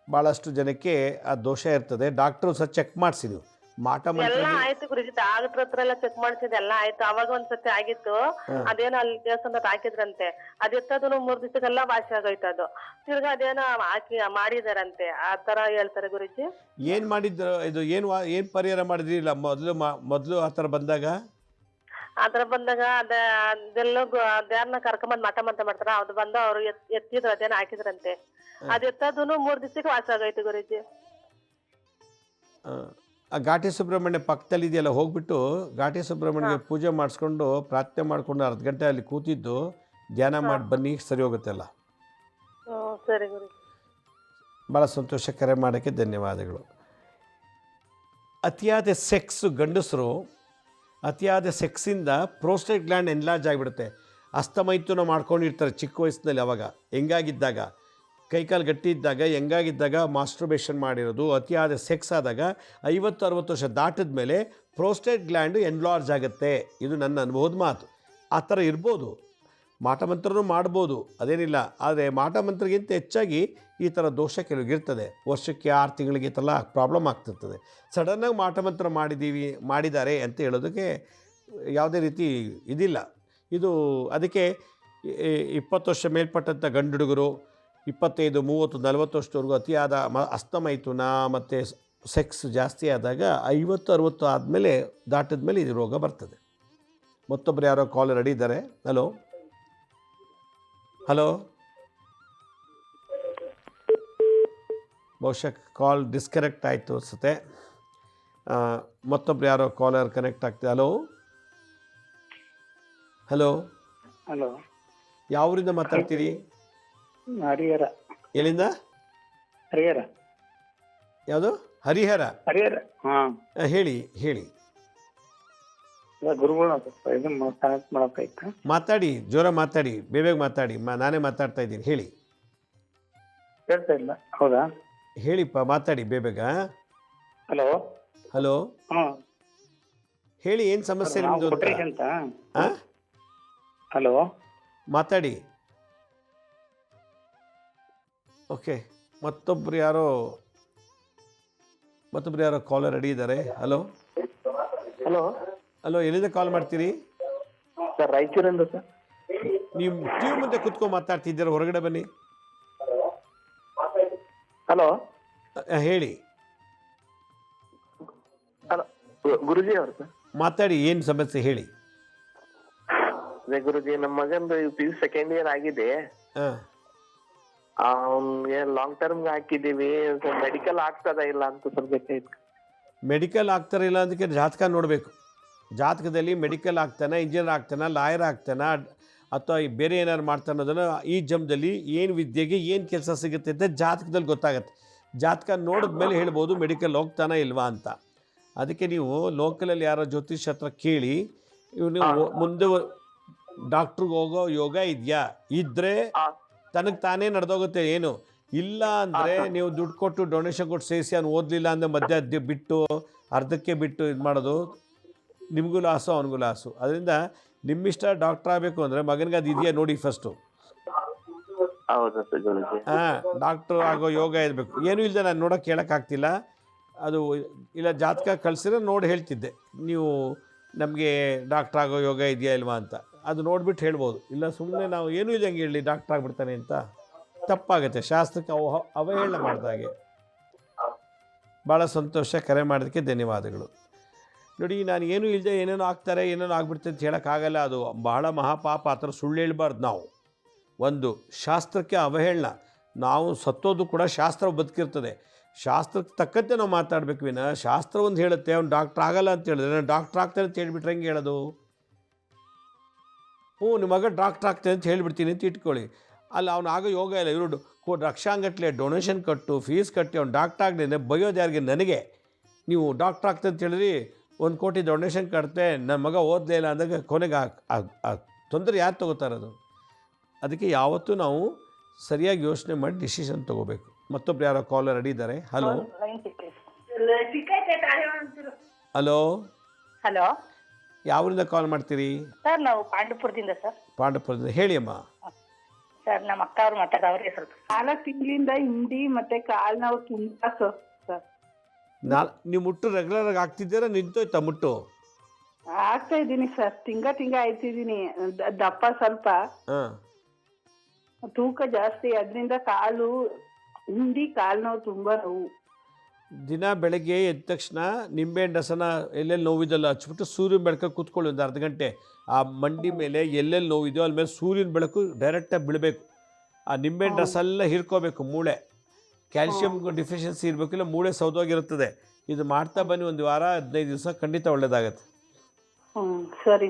ಭಾಳಷ್ಟು ಜನಕ್ಕೆ ಆ ದೋಷ ಇರ್ತದೆ. ಡಾಕ್ಟ್ರು ಸಹ ಚೆಕ್ ಮಾಡಿಸಿ ನೀವು ಮಾಟ ಎಲ್ಲ ಆಯ್ತು ಗುರುಜಿ. ಡಾಕ್ಟರ್ ಹತ್ರ ಎಲ್ಲ ಚೆಕ್ ಮಾಡ್ಸಿದ್ ಎಲ್ಲ ಆಯ್ತು. ಅವಾಗ ಒಂದ್ಸತಿ ಆಗಿತ್ತು. ಅದೇನೋ ಅಲ್ಲಿ ದೇವಸ್ಥಾನದ ಹಾಕಿದ್ರಂತೆ. ಅದ್ ಎತ್ತದನು 3 ದಿವಸಕ್ಕೆಲ್ಲ ವಾಸಿ ಆಗೋಯ್ತು. ಅದು ತಿರ್ಗಾ ಅದೇನೋ ಹಾಕಿ ಮಾಡಿದಾರಂತೆ. ಆ ತರ ಹೇಳ್ತಾರೆ ಗುರುಜಿ. ಏನ್ ಮಾಡಿದ್ರು? ಇದು ಏನ್ ಪರಿಹಾರ ಮಾಡಿದ್ರಿ? ಇಲ್ಲ ಮೊದ್ಲು ಆ ಥರ ಬಂದಾಗ ಅದೆಲ್ಲ ಅದ್ಯಾರನ್ನ ಕರ್ಕೊಂಬಂದ್ ಮಠ ಮಂತ್ರ ಮಾಡ್ತಾರ. ಅದು ಬಂದು ಅವ್ರು ಎತ್ತಿದ್ರು, ಅದೇನೋ ಹಾಕಿದ್ರಂತೆ. ಅದ್ ಎತ್ತದನು 3 ದಿವಸಕ್ಕೆ ವಾಸಿ ಆಗೋಯ್ತು ಗುರುಜಿ. ಆ ಘಾಟಿ ಸುಬ್ರಹ್ಮಣ್ಯ ಪಕ್ಕದಲ್ಲಿ ಇದೆಯಲ್ಲ, ಹೋಗ್ಬಿಟ್ಟು ಘಾಟಿ ಸುಬ್ರಹ್ಮಣ್ಯಗೆ ಪೂಜೆ ಮಾಡಿಸ್ಕೊಂಡು ಪ್ರಾರ್ಥನೆ ಮಾಡಿಕೊಂಡು 1/2 ಗಂಟೆ ಅಲ್ಲಿ ಕೂತಿದ್ದು ಧ್ಯಾನ ಮಾಡಿ ಬನ್ನಿ, ಸರಿ ಹೋಗುತ್ತೆಲ್ಲ. ಸರಿ ಗುರು. ಭಾಳ ಸಂತೋಷ. ಕರೆ ಮಾಡೋಕ್ಕೆ ಧನ್ಯವಾದಗಳು. ಅತಿಯಾದ ಸೆಕ್ಸ್, ಗಂಡಸರು ಅತಿಯಾದ ಸೆಕ್ಸಿಂದ ಪ್ರೋಸ್ಟೇಟ್ ಗ್ಲ್ಯಾಂಡ್ ಎನ್ಲಾರ್ಜ್ ಆಗಿಬಿಡುತ್ತೆ. ಅಸ್ತಮೈಥುನ ಮಾಡ್ಕೊಂಡಿರ್ತಾರೆ ಚಿಕ್ಕ ವಯಸ್ಸಿನಲ್ಲಿ. ಅವಾಗ ಹೆಂಗಾಗಿದ್ದಾಗ, ಕೈಕಾಲು ಗಟ್ಟಿ ಇದ್ದಾಗ, ಹೆಂಗಾಗಿದ್ದಾಗ ಮಾಸ್ಟರ್ಬೇಷನ್ ಮಾಡಿರೋದು. ಅತಿಯಾದ ಸೆಕ್ಸ್ ಆದಾಗ 50-60 ವರ್ಷ ದಾಟಿದ ಮೇಲೆ ಪ್ರೋಸ್ಟೇಟ್ ಗ್ಲ್ಯಾಂಡು ಎನ್ಲಾರ್ಜ್ ಆಗುತ್ತೆ. ಇದು ನನ್ನ ಅನುಭವದ ಮಾತು. ಆ ಥರ ಇರ್ಬೋದು. ಮಾಟಮಂತ್ರನೂ ಮಾಡ್ಬೋದು, ಅದೇನಿಲ್ಲ. ಆದರೆ ಮಾಟಮಂತ್ರಗಿಂತ ಹೆಚ್ಚಾಗಿ ಈ ಥರ ದೋಷ ಕೆಲವಿಗಿರ್ತದೆ. ವರ್ಷಕ್ಕೆ 6 ತಿಂಗಳಿಗೆ ಈ ಥರ ಪ್ರಾಬ್ಲಮ್ ಆಗ್ತಿರ್ತದೆ. ಸಡನ್ನಾಗಿ ಮಾಟಮಂತ್ರ ಮಾಡಿದ್ದಾರೆ ಅಂತ ಹೇಳೋದಕ್ಕೆ ಯಾವುದೇ ರೀತಿ ಇದಿಲ್ಲ. ಇದು ಅದಕ್ಕೆ 20 ವರ್ಷ ಮೇಲ್ಪಟ್ಟಂಥ ಗಂಡು ಹುಡುಗರು, 25, 30, 40 ವರ್ಷದವರೆಗೂ ಅತಿಯಾದ ಅಸ್ತಮೈಥುನ ಮತ್ತು ಸೆಕ್ಸ್ ಜಾಸ್ತಿ ಆದಾಗ 50, 60 ಆದಮೇಲೆ ದಾಟಿದ ಮೇಲೆ ಇದು ರೋಗ ಬರ್ತದೆ. ಮತ್ತೊಬ್ಬರು ಯಾರೋ ಕಾಲ್ ರೆಡಿ ಇದ್ದಾರೆ. ಹಲೋ ಹಲೋ, ಬಹುಶಃ ಕಾಲ್ ಡಿಸ್ಕನೆಕ್ಟ್ ಆಯಿತು ಅನಿಸುತ್ತೆ. ಮತ್ತೊಬ್ರು ಯಾರೋ ಕಾಲರ್ ಕನೆಕ್ಟ್ ಆಗ್ತದೆ. ಹಲೋ ಹಲೋ ಹಲೋ, ಯಾವೂರಿಂದ ಮಾತಾಡ್ತೀರಿ? ಹರಿಹರ. ಎಲ್ಲಿಂದ? ಹರಿಹರ. ಯಾವುದು? ಹರಿಹರ. ಹರಿಹರ. ಹಾಂ, ಹೇಳಿ ಹೇಳಿ. ಗುರುಗಳನ್ನ ಸ್ವಲ್ಪ ಇದನ್ನ ಕನೆಕ್ಟ್ ಮಾಡೋಕ್ಕಾಯ್ತಾ? ಮಾತಾಡಿ, ಜೋರ ಮಾತಾಡಿ, ಬೇಗ ಮಾತಾಡಿ. ನಾನೇ ಮಾತಾಡ್ತಾ ಇದ್ದೀನಿ, ಹೇಳಿ. ಕೇಳ್ತಾ ಇಲ್ಲ? ಹೌದಾ, ಹೇಳಿಪ್ಪ, ಮಾತಾಡಿ ಬೇಗ. ಹಲೋ ಹಲೋ, ಹಾಂ ಹೇಳಿ, ಏನು ಸಮಸ್ಯೆ ನಿಮ್ಮದು ಅಂತ? ಹಾಂ, ಹಲೋ, ಮಾತಾಡಿ. ಓಕೆ, ಮತ್ತೊಬ್ರು ಯಾರೋ ಕಾಲರ್ ರೆಡಿ ಇದ್ದಾರೆ. ಹಲೋ ಹಲೋ ಹಲೋ, ಎಲ್ಲಿಂದ ಕಾಲ್ ಮಾಡ್ತೀರಿ? ಸರ್, ರಾಯಚೂರಿಂದ ಸರ್. ನೀವು ಟಿವಿ ಮುಂದೆ ಕುತ್ಕೊಂಡು ಮಾತಾಡ್ತಿದ್ದೀರ, ಹೊರಗಡೆ ಬನ್ನಿ. ಹಲೋ, ಹೇಳಿ. ಹಲೋ, ಗುರುಜಿ ಅವರು ಸರ್. ಮಾತಾಡಿ, ಏನು ಸಮಸ್ಯೆ ಹೇಳಿ. ಅದೇ ಗುರುಜಿ, ನಮ್ಮ ಮಗಂದು PU ಸೆಕೆಂಡ್ ಇಯರ್ ಆಗಿದೆ. ಅವ್ನಿಗೆ ಲಾಂಗ್ ಟರ್ಮ್ ಹಾಕಿದ್ದೀವಿ. ಮೆಡಿಕಲ್ ಆಗ್ತದ ಇಲ್ಲ ಅಂತ ಸ್ವಲ್ಪ ಬೇಕಾಯ್ತು. ಮೆಡಿಕಲ್ ಆಗ್ತಾರ ಇಲ್ಲ ಅದಕ್ಕೆ ಜಾತಕ ನೋಡಬೇಕು. ಜಾತಕದಲ್ಲಿ ಮೆಡಿಕಲ್ ಆಗ್ತಾನೆ, ಇಂಜಿನಿಯರ್ ಆಗ್ತಾನೆ, ಲಾಯರ್ ಆಗ್ತಾನೆ, ಅಥವಾ ಬೇರೆ ಏನಾದ್ರು ಮಾಡ್ತಾನೆ ಅನ್ನೋದನ್ನು ಈ ಜನ್ಮದಲ್ಲಿ ಏನು ವಿದ್ಯೆಗೆ ಏನು ಕೆಲಸ ಸಿಗುತ್ತೆ ಅಂತ ಜಾತಕದಲ್ಲಿ ಗೊತ್ತಾಗತ್ತೆ. ಜಾತಕ ನೋಡಿದ ಮೇಲೆ ಹೇಳ್ಬೋದು ಮೆಡಿಕಲ್ ಹೋಗ್ತಾನೆ ಇಲ್ವಾ ಅಂತ. ಅದಕ್ಕೆ ನೀವು ಲೋಕಲಲ್ಲಿ ಯಾರೋ ಜ್ಯೋತಿಷ್ ಹತ್ರ ಕೇಳಿ, ನೀವು ಮುಂದೆ ಡಾಕ್ಟ್ರಿಗೆ ಹೋಗೋ ಯೋಗ ಇದೆಯಾ? ಇದ್ದರೆ ತನಗೆ ತಾನೇ ನಡೆದೋಗುತ್ತೆ. ಏನು ಇಲ್ಲ ಅಂದರೆ ನೀವು ದುಡ್ಡು ಕೊಟ್ಟು ಡೊನೇಷನ್ ಕೊಟ್ಟು ಸೇರಿಸಿ ಅವ್ನು ಓದಲಿಲ್ಲ ಅಂದರೆ ಮಧ್ಯ ಬಿಟ್ಟು ಅರ್ಧಕ್ಕೆ ಬಿಟ್ಟು ಇದು ಮಾಡೋದು ನಿಮಗೂ ಲಾಸು, ಅವನಿಗೂ ಲಾಸು. ಅದರಿಂದ ನಿಮ್ಮಿಷ್ಟ ಡಾಕ್ಟ್ರ್ ಆಗಬೇಕು ಅಂದರೆ ಮಗನಿಗೆ ಅದು ಇದೆಯಾ ನೋಡಿ ಫಸ್ಟು. ಹಾಂ, ಡಾಕ್ಟ್ರು ಆಗೋ ಯೋಗ ಇರಬೇಕು. ಏನೂ ಇಲ್ಲದೆ ನಾನು ನೋಡೋಕೆ ಹೇಳೋಕ್ಕಾಗ್ತಿಲ್ಲ. ಅದು ಇಲ್ಲ ಜಾತಕ ಕಳಿಸಿದ್ರೆ ನೋಡಿ ಹೇಳ್ತಿದ್ದೆ, ನೀವು ನಮಗೆ ಡಾಕ್ಟ್ರ್ ಆಗೋ ಯೋಗ ಇದೆಯಾ ಇಲ್ವಾ ಅಂತ. ಅದು ನೋಡಿಬಿಟ್ಟು ಹೇಳ್ಬೋದು. ಇಲ್ಲ ಸುಮ್ಮನೆ ನಾವು ಏನೂ ಇಲ್ಲಂಗೆ ಹೇಳಿ ಡಾಕ್ಟ್ರ್ ಆಗಿಬಿಡ್ತಾನೆ ಅಂತ ತಪ್ಪಾಗುತ್ತೆ. ಶಾಸ್ತ್ರಕ್ಕೆ ಅವಹೇಳನ ಮಾಡಿದಾಗೆ. ಭಾಳ ಸಂತೋಷ, ಕರೆ ಮಾಡೋದಕ್ಕೆ ಧನ್ಯವಾದಗಳು. ನೋಡಿ, ನಾನು ಏನೂ ಇಲ್ಲದೆ ಏನೇನೋ ಆಗ್ತಾರೆ, ಏನೇನೋ ಆಗ್ಬಿಡ್ತದೆ ಅಂತ ಹೇಳೋಕ್ಕಾಗಲ್ಲ. ಅದು ಬಹಳ ಮಹಾಪಾಪ. ಆ ಥರ ಸುಳ್ಳು ಹೇಳ್ಬಾರ್ದು ನಾವು. ಒಂದು ಶಾಸ್ತ್ರಕ್ಕೆ ಅವಹೇಳನ. ನಾವು ಸತ್ತೋದು ಕೂಡ ಶಾಸ್ತ್ರ ಬದುಕಿರ್ತದೆ. ಶಾಸ್ತ್ರಕ್ಕೆ ತಕ್ಕಂತೆ ನಾವು ಮಾತಾಡಬೇಕು ವಿನ ಶಾಸ್ತ್ರ ಒಂದು ಹೇಳುತ್ತೆ ಅವ್ನು ಡಾಕ್ಟ್ರ್ ಆಗಲ್ಲ ಅಂತ ಹೇಳಿದ್ರೆ ನಾನು ಡಾಕ್ಟ್ರ್ ಆಗ್ತಾನೆ ಅಂತ ಹೇಳ್ಬಿಟ್ರೆ ಹೆಂಗೆ ಹೇಳೋದು? ನಿಮ್ಮ ಮಗ ಡಾಕ್ಟ್ರ್ ಆಗ್ತಾನೆ ಅಂತ ಹೇಳ್ಬಿಡ್ತೀನಿ ಅಂತ ಇಟ್ಕೊಳ್ಳಿ. ಅಲ್ಲಿ ಅವ್ನು ಆಗೋ ಯೋಗ ಇಲ್ಲ. ಇವರು ಲಕ್ಷಾಂಗಟ್ಟಲೆ ಡೊನೇಷನ್ ಕಟ್ಟು, ಫೀಸ್ ಕಟ್ಟಿ ಅವ್ನು ಡಾಕ್ಟ್ರ್ ಆಗಲಿ ಬೈಯೋದು ಯಾರಿಗೆ? ನನಗೆ. ನೀವು ಡಾಕ್ಟ್ರ್ ಆಗ್ತದೆ ಅಂತ ಹೇಳಿದ್ರಿ, 1 ಕೋಟಿ ಡೊನೇಷನ್ ಕಟ್ತೆ, ನನ್ನ ಮಗ ಓದಲೇ ಇಲ್ಲ ಅಂದಾಗ ಕೊನೆಗೆ ಆ ತೊಂದರೆ ಯಾರು ತೊಗೋತಾರದು? ಅದಕ್ಕೆ ಯಾವತ್ತೂ ನಾವು ಸರಿಯಾಗಿ ಯೋಚನೆ ಮಾಡಿ ಡಿಸಿಷನ್ ತೊಗೋಬೇಕು. ಮತ್ತೊಬ್ರು ಯಾರೋ ಕಾಲರ್ ರೆಡಿ ಇದ್ದಾರೆ. ಹಲೋ ಹಲೋ ಹಲೋ, ಯಾವರಿಂದ ಕಾಲ್ ಮಾಡ್ತೀರಿ? ಸರ್ ನಾವು ಪಾಂಡುಪುರದಿಂದ ಸರ್. ಪಾಂಡುಪುರದಿಂದ. ಹೇಳಿ ಅಮ್ಮ. ಸರ್ ನಮ್ಮ ಅಕ್ಕ ಅವ್ರು ಮಾತಾಡೋರಿಗೆ ಸ್ವಲ್ಪ 4 ತಿಂಗಳಿಂದ ಹಿಂಡಿ ಮತ್ತೆ ಕಾಲ್ ನೋವು ತುಂಬಾ ಸರ್. ನೀವು ಮುಟ್ಟು ರೆಗ್ಯುಲರ್ ಆಗಿ ಆಗ್ತಿದ್ದೀರಾ? ನಿಂತೋಯ್ತಾ ಮುಟ್ಟು? ಆಗ್ತಾ ಇದ್ದೀನಿ ಸರ್, ತಿಂಗ ಆಯ್ತಿದ್ದೀನಿ. ದಪ್ಪ ಸ್ವಲ್ಪ, ತೂಕ ಜಾಸ್ತಿ, ಅದರಿಂದ ಕಾಲು ಹಿಂಡಿ ಕಾಲು ನೋವು ತುಂಬಾ ನೋವು. ದಿನ ಬೆಳಗ್ಗೆ ಎದ್ದ ತಕ್ಷಣ ನಿಂಬೆಹಣ್ಣು ರಸನ ಎಲ್ಲೆಲ್ಲಿ ನೋವಿದೆಲ್ಲ ಹಚ್ಬಿಟ್ಟು ಸೂರ್ಯನ ಬೆಳಕಲ್ಲಿ ಕೂತ್ಕೊಳ್ಳಿ ಒಂದು ಅರ್ಧ ಗಂಟೆ. ಆ ಮಂಡಿ ಮೇಲೆ ಎಲ್ಲೆಲ್ಲಿ ನೋವಿದೆಯೋ ಅಲ್ಲಿ ಮೇಲೆ ಸೂರ್ಯನ ಬೆಳಕು ಡೈರೆಕ್ಟಾಗಿ ಬೀಳಬೇಕು. ಆ ನಿಂಬೆಹಣ್ಣು ರಸ ಎಲ್ಲ ಹಿರ್ಕೋಬೇಕು. ಮೂಳೆ ಕ್ಯಾಲ್ಶಿಯಂ ಡಿಫಿಷಿಯನ್ಸಿ ಇರಬೇಕಿಲ್ಲ, ಮೂಳೆ ಸೌದೋಗಿರುತ್ತದೆ. ಇದು ಮಾಡ್ತಾ ಬನ್ನಿ, 1 ವಾರ 15 ದಿವಸ ಖಂಡಿತ ಒಳ್ಳೆಯದಾಗತ್ತೆ. ಸರಿ,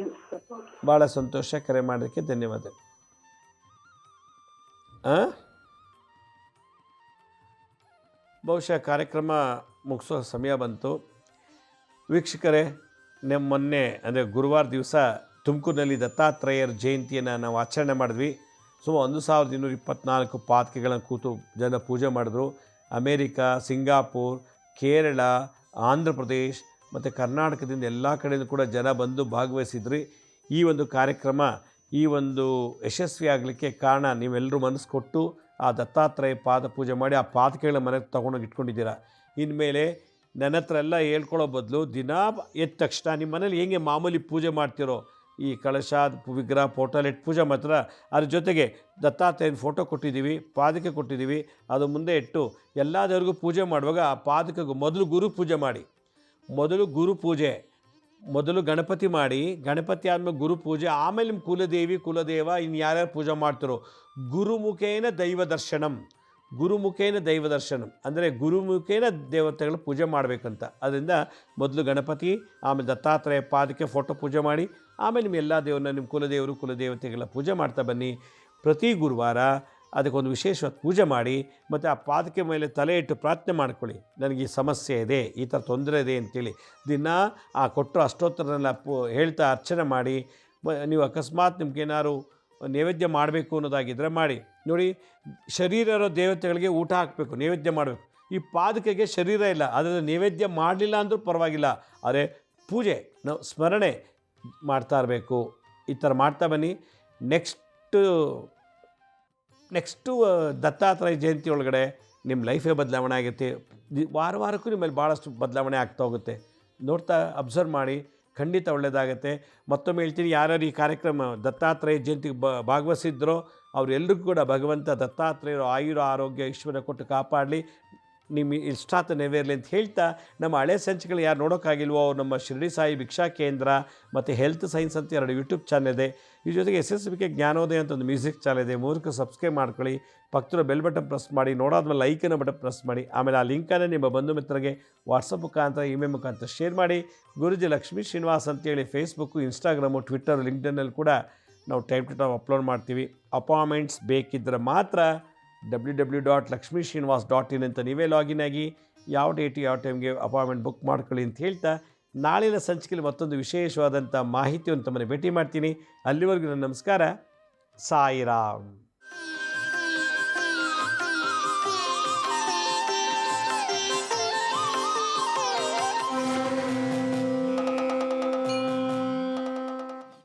ಭಾಳ ಸಂತೋಷ, ಕರೆ ಮಾಡೋದಕ್ಕೆ ಧನ್ಯವಾದ. ಬಹುಶಃ ಕಾರ್ಯಕ್ರಮ ಮುಗಿಸೋ ಸಮಯ ಬಂತು. ವೀಕ್ಷಕರೇ, ಮೊನ್ನೆ ಅಂದರೆ ಗುರುವಾರ ದಿವಸ ತುಮಕೂರಿನಲ್ಲಿ ದತ್ತಾತ್ರೇಯರ ಜಯಂತಿಯನ್ನು ನಾವು ಆಚರಣೆ ಮಾಡಿದ್ವಿ. ಸುಮಾರು 1224 ಪಾದಕೆಗಳನ್ನು ಕೂತು ಜನ ಪೂಜೆ ಮಾಡಿದ್ರು. ಅಮೇರಿಕಾ, ಸಿಂಗಾಪುರ್, ಕೇರಳ, ಆಂಧ್ರ ಪ್ರದೇಶ್ ಮತ್ತು ಕರ್ನಾಟಕದಿಂದ ಎಲ್ಲ ಕಡೆಯಿಂದ ಕೂಡ ಜನ ಬಂದು ಭಾಗವಹಿಸಿದ್ರಿ. ಈ ಒಂದು ಕಾರ್ಯಕ್ರಮ ಈ ಒಂದು ಯಶಸ್ವಿ ಆಗಲಿಕ್ಕೆ ಕಾರಣ ನೀವೆಲ್ಲರೂ ಮನಸ್ಸು ಕೊಟ್ಟು ಆ ದತ್ತಾತ್ರೇಯ ಪಾದ ಪೂಜೆ ಮಾಡಿ ಆ ಪಾದಕೆಗಳನ್ನ ಮನೆಗೆ ತೊಗೊಂಡೋಗಿ ಇಟ್ಕೊಂಡಿದ್ದೀರಾ. ಇನ್ಮೇಲೆ ನನ್ನ ಹತ್ರ ಎಲ್ಲ ಹೇಳ್ಕೊಳ್ಳೋ ಬದಲು ದಿನ ಎದ್ದ ತಕ್ಷಣ ನಿಮ್ಮ ಮನೇಲಿ ಹೆಂಗೆ ಮಾಮೂಲಿ ಪೂಜೆ ಮಾಡ್ತಿರೋ ಈ ಕಳಶ ವಿಗ್ರಹ ಫೋಟೋಲ್ಲಿ ಇಟ್ಟು ಪೂಜೆ ಮಾಡ್ತಾರೆ. ಅದ್ರ ಜೊತೆಗೆ ದತ್ತಾತ್ರೇಯನ ಫೋಟೋ ಕೊಟ್ಟಿದ್ದೀವಿ, ಪಾದಕೆ ಕೊಟ್ಟಿದ್ದೀವಿ. ಅದು ಮುಂದೆ ಇಟ್ಟು ಎಲ್ಲ ದೇವ್ರಿಗೂ ಪೂಜೆ ಮಾಡುವಾಗ ಆ ಪಾದಕೆಗೂ ಮೊದಲು ಗುರು ಪೂಜೆ ಮಾಡಿ, ಮೊದಲು ಗುರು ಪೂಜೆ, ಮೊದಲು ಗಣಪತಿ ಮಾಡಿ, ಗಣಪತಿ ಆದಮೇಲೆ ಗುರು ಪೂಜೆ, ಆಮೇಲೆ ನಿಮ್ಮ ಕುಲದೇವಿ ಕುಲದೇವ ಇನ್ನು ಯಾರ್ಯಾರು ಪೂಜೆ ಮಾಡ್ತಾರೋ ಗುರುಮುಖೇನ ದೈವ ದರ್ಶನಂ, ಗುರುಮುಖೇನ ದೈವ ದರ್ಶನಂ ಅಂದರೆ ಗುರುಮುಖೇನ ದೇವತೆಗಳು ಪೂಜೆ ಮಾಡಬೇಕಂತ. ಅದರಿಂದ ಮೊದಲು ಗಣಪತಿ, ಆಮೇಲೆ ದತ್ತಾತ್ರೇಯ ಪಾದಕ್ಕೆ ಫೋಟೋ ಪೂಜೆ ಮಾಡಿ, ಆಮೇಲೆ ನಿಮ್ಮ ಎಲ್ಲ ದೇವ್ರನ್ನ ನಿಮ್ಮ ಕುಲದೇವರು ಕುಲದೇವತೆಗಳ ಪೂಜೆ ಮಾಡ್ತಾ ಬನ್ನಿ. ಪ್ರತಿ ಗುರುವಾರ ಅದಕ್ಕೊಂದು ವಿಶೇಷವಾದ ಪೂಜೆ ಮಾಡಿ, ಮತ್ತು ಆ ಪಾದಕೆ ಮೇಲೆ ತಲೆ ಇಟ್ಟು ಪ್ರಾರ್ಥನೆ ಮಾಡ್ಕೊಳ್ಳಿ, ನನಗೆ ಈ ಸಮಸ್ಯೆ ಇದೆ, ಈ ಥರ ತೊಂದರೆ ಇದೆ ಅಂತೇಳಿ. ದಿನ ಆ ಕೊಟ್ಟರು ಅಷ್ಟೋತ್ತರನೆಲ್ಲ ಹೇಳ್ತಾ ಅರ್ಚನೆ ಮಾಡಿ. ನೀವು ಅಕಸ್ಮಾತ್ ನಿಮ್ಗೇನಾದ್ರು ನೈವೇದ್ಯ ಮಾಡಬೇಕು ಅನ್ನೋದಾಗಿದ್ದರೆ ಮಾಡಿ. ನೋಡಿ, ಶರೀರ ಇರೋ ದೇವತೆಗಳಿಗೆ ಊಟ ಹಾಕಬೇಕು, ನೈವೇದ್ಯ ಮಾಡಬೇಕು. ಈ ಪಾದಕೆಗೆ ಶರೀರ ಇಲ್ಲ, ಅದನ್ನು ನೈವೇದ್ಯ ಮಾಡಲಿಲ್ಲ ಅಂದರೂ ಪರವಾಗಿಲ್ಲ, ಆದರೆ ಪೂಜೆ ನಾವು ಸ್ಮರಣೆ ಮಾಡ್ತಾ ಇರಬೇಕು. ಈ ಥರ ಮಾಡ್ತಾ ಬನ್ನಿ. ನೆಕ್ಸ್ಟು ದತ್ತಾತ್ರೇಯ ಜಯಂತಿ ಒಳಗಡೆ ನಿಮ್ಮ ಲೈಫೇ ಬದಲಾವಣೆ ಆಗುತ್ತೆ. ವಾರಕ್ಕೂ ನಿಮ್ಮಲ್ಲಿ ಭಾಳಷ್ಟು ಬದಲಾವಣೆ ಆಗ್ತಾ ಹೋಗುತ್ತೆ. ನೋಡ್ತಾ ಅಬ್ಸರ್ವ್ ಮಾಡಿ, ಖಂಡಿತ ಒಳ್ಳೆಯದಾಗತ್ತೆ. ಮತ್ತೊಮ್ಮೆ ಹೇಳ್ತೀನಿ, ಯಾರ್ಯಾರು ಈ ಕಾರ್ಯಕ್ರಮ ದತ್ತಾತ್ರೇಯ ಜಯಂತಿಗೆ ಭಾಗವಹಿಸಿದ್ರೋ ಅವರೆಲ್ಲರಿಗೂ ಕೂಡ ಭಗವಂತ ದತ್ತಾತ್ರೇಯರು ಆಯುರ ಆರೋಗ್ಯ ಐಶ್ವರ್ಯ ಕೊಟ್ಟು ಕಾಪಾಡಲಿ, ನಿಮ್ಮ ಇಷ್ಟಾರ್ಥ ನೆರವೇರಲಿ ಅಂತ ಹೇಳ್ತಾ, ನಮ್ಮ ಹಳೆ ಸಂಚಿಕೆಗಳು ಯಾರು ನೋಡೋಕ್ಕಾಗಿಲ್ವೋ ನಮ್ಮ ಶಿರಡಿ ಸಾಯಿ ಭಿಕ್ಷಾ ಕೇಂದ್ರ ಮತ್ತು ಹೆಲ್ತ್ ಸೈನ್ಸ್ ಅಂತ 2 ಯೂಟ್ಯೂಬ್ ಚಾನಲ್ ಇದೆ. ಈ ಜೊತೆಗೆ SSBK ಜ್ಞಾನೋದಯ ಅಂತ ಒಂದು ಮ್ಯೂಸಿಕ್ ಚಾನಲ್ ಇದೆ. 3 ಸಬ್ಸ್ಕ್ರೈಬ್ ಮಾಡ್ಕೊಳ್ಳಿ, ಪಕ್ಕದ ಬೆಲ್ ಬಟನ್ ಪ್ರೆಸ್ ಮಾಡಿ, ನೋಡಾದ್ಮೇಲೆ ಲೈಕನ್ನು ಬಟನ್ ಪ್ರೆಸ್ ಮಾಡಿ. ಆಮೇಲೆ ಆ ಲಿಂಕನ್ನು ನಿಮ್ಮ ಬಂಧು ಮಿತ್ರರಿಗೆ ವಾಟ್ಸಪ್ ಮುಖಾಂತರ ಇಮೇಲ್ ಮುಖಾಂತರ ಶೇರ್ ಮಾಡಿ. ಗುರುಜಿ ಲಕ್ಷ್ಮೀ ಶ್ರೀನಿವಾಸ್ ಅಂತೇಳಿ ಫೇಸ್ಬುಕ್ಕು, ಇನ್ಸ್ಟಾಗ್ರಾಮು, ಟ್ವಿಟ್ಟರು, ಲಿಂಕ್ಡ್ಇನ್ನಲ್ಲಿ ಕೂಡ ನಾವು ಟೈಮ್ ಟು ಟೈಮ್ ಅಪ್ಲೋಡ್ ಮಾಡ್ತೀವಿ. ಅಪಾಯಿಂಟ್ಮೆಂಟ್ಸ್ ಬೇಕಿದ್ದರೆ ಮಾತ್ರ www.lakshmisrinivas.in ಅಂತ ನೀವೇ ಲಾಗಿನ್ ಆಗಿ ಯಾವ ಡೇಟು ಯಾವ ಟೈಮ್ಗೆ ಅಪಾಯಿಂಟ್ಮೆಂಟ್ ಬುಕ್ ಮಾಡ್ಕೊಳ್ಳಿ ಅಂತ ಹೇಳ್ತಾ, ನಾಳಿನ ಸಂಚಿಕೆಯಲ್ಲಿ ಮತ್ತೊಂದು ವಿಶೇಷವಾದಂಥ ಮಾಹಿತಿಯನ್ನು ತಮ್ಮನ್ನು ಭೇಟಿ ಮಾಡ್ತೀನಿ. ಅಲ್ಲಿವರೆಗೂ ನನ್ನ ನಮಸ್ಕಾರ. ಸಾಯಿರಾಮ್.